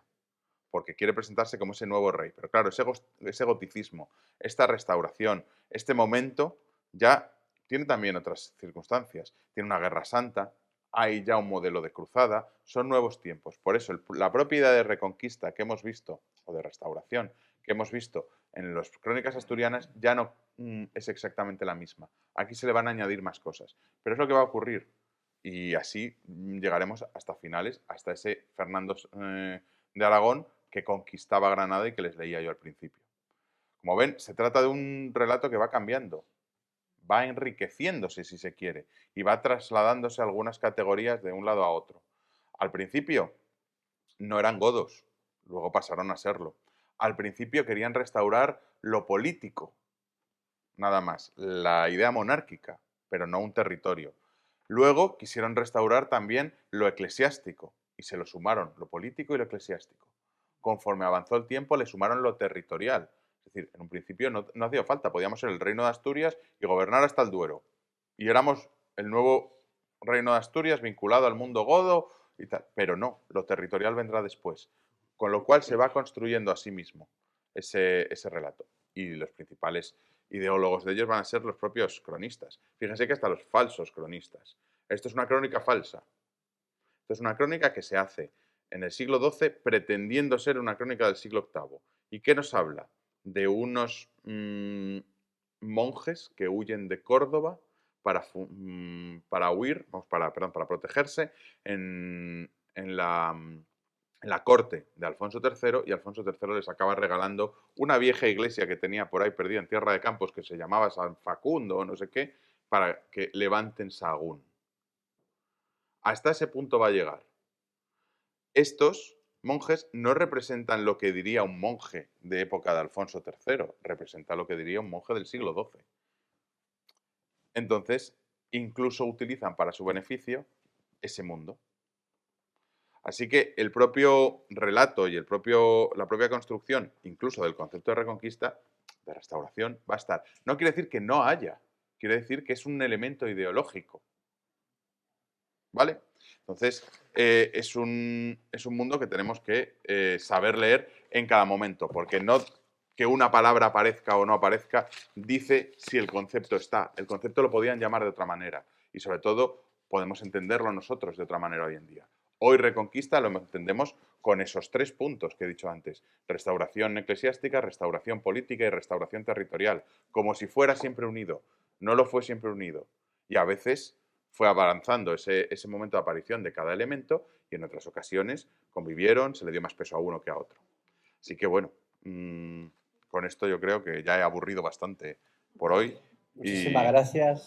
porque quiere presentarse como ese nuevo rey. Pero claro, ese goticismo, esta restauración, este momento ya tiene también otras circunstancias. Tiene una guerra santa, hay ya un modelo de cruzada, son nuevos tiempos. Por eso la propia idea de reconquista que hemos visto, o de restauración, que hemos visto en las crónicas asturianas, ya no es exactamente la misma. Aquí se le van a añadir más cosas. Pero es lo que va a ocurrir. Y así llegaremos hasta finales, hasta ese Fernando de Aragón que conquistaba Granada y que les leía yo al principio. Como ven, se trata de un relato que va cambiando, va enriqueciéndose si se quiere y va trasladándose algunas categorías de un lado a otro. Al principio no eran godos, luego pasaron a serlo. Al principio querían restaurar lo político, nada más, la idea monárquica, pero no un territorio. Luego quisieron restaurar también lo eclesiástico y se lo sumaron, lo político y lo eclesiástico. Conforme avanzó el tiempo le sumaron lo territorial. Es decir, en un principio no hacía falta, podíamos ser el reino de Asturias y gobernar hasta el Duero. Y éramos el nuevo reino de Asturias vinculado al mundo godo y tal. Pero no, lo territorial vendrá después. Con lo cual se va construyendo a sí mismo ese relato. Y los principales ideólogos de ellos van a ser los propios cronistas. Fíjense que hasta los falsos cronistas. Esto es una crónica falsa. Esto es una crónica que se hace en el siglo XII pretendiendo ser una crónica del siglo VIII. ¿Y qué nos habla? De unos monjes que huyen de Córdoba para huir, para protegerse en la corte de Alfonso III, y Alfonso III les acaba regalando una vieja iglesia que tenía por ahí perdida en Tierra de Campos que se llamaba San Facundo o no sé qué, para que levanten Sahagún. Hasta ese punto va a llegar. Estos monjes no representan lo que diría un monje de época de Alfonso III, representa lo que diría un monje del siglo XII. Entonces, incluso utilizan para su beneficio ese mundo. Así que el propio relato y la propia construcción, incluso del concepto de reconquista, de restauración, va a estar. No quiere decir que no haya, quiere decir que es un elemento ideológico. ¿Vale? Entonces, es un mundo que tenemos que saber leer en cada momento, porque no que una palabra aparezca o no aparezca dice si el concepto está. El concepto lo podían llamar de otra manera y sobre todo podemos entenderlo nosotros de otra manera hoy en día. Hoy Reconquista lo entendemos con esos 3 puntos que he dicho antes: restauración eclesiástica, restauración política y restauración territorial, como si fuera siempre unido. No lo fue siempre unido. Y a veces fue avanzando ese momento de aparición de cada elemento y en otras ocasiones convivieron, se le dio más peso a uno que a otro. Así que bueno, con esto yo creo que ya he aburrido bastante por hoy. Muchísimas Y gracias.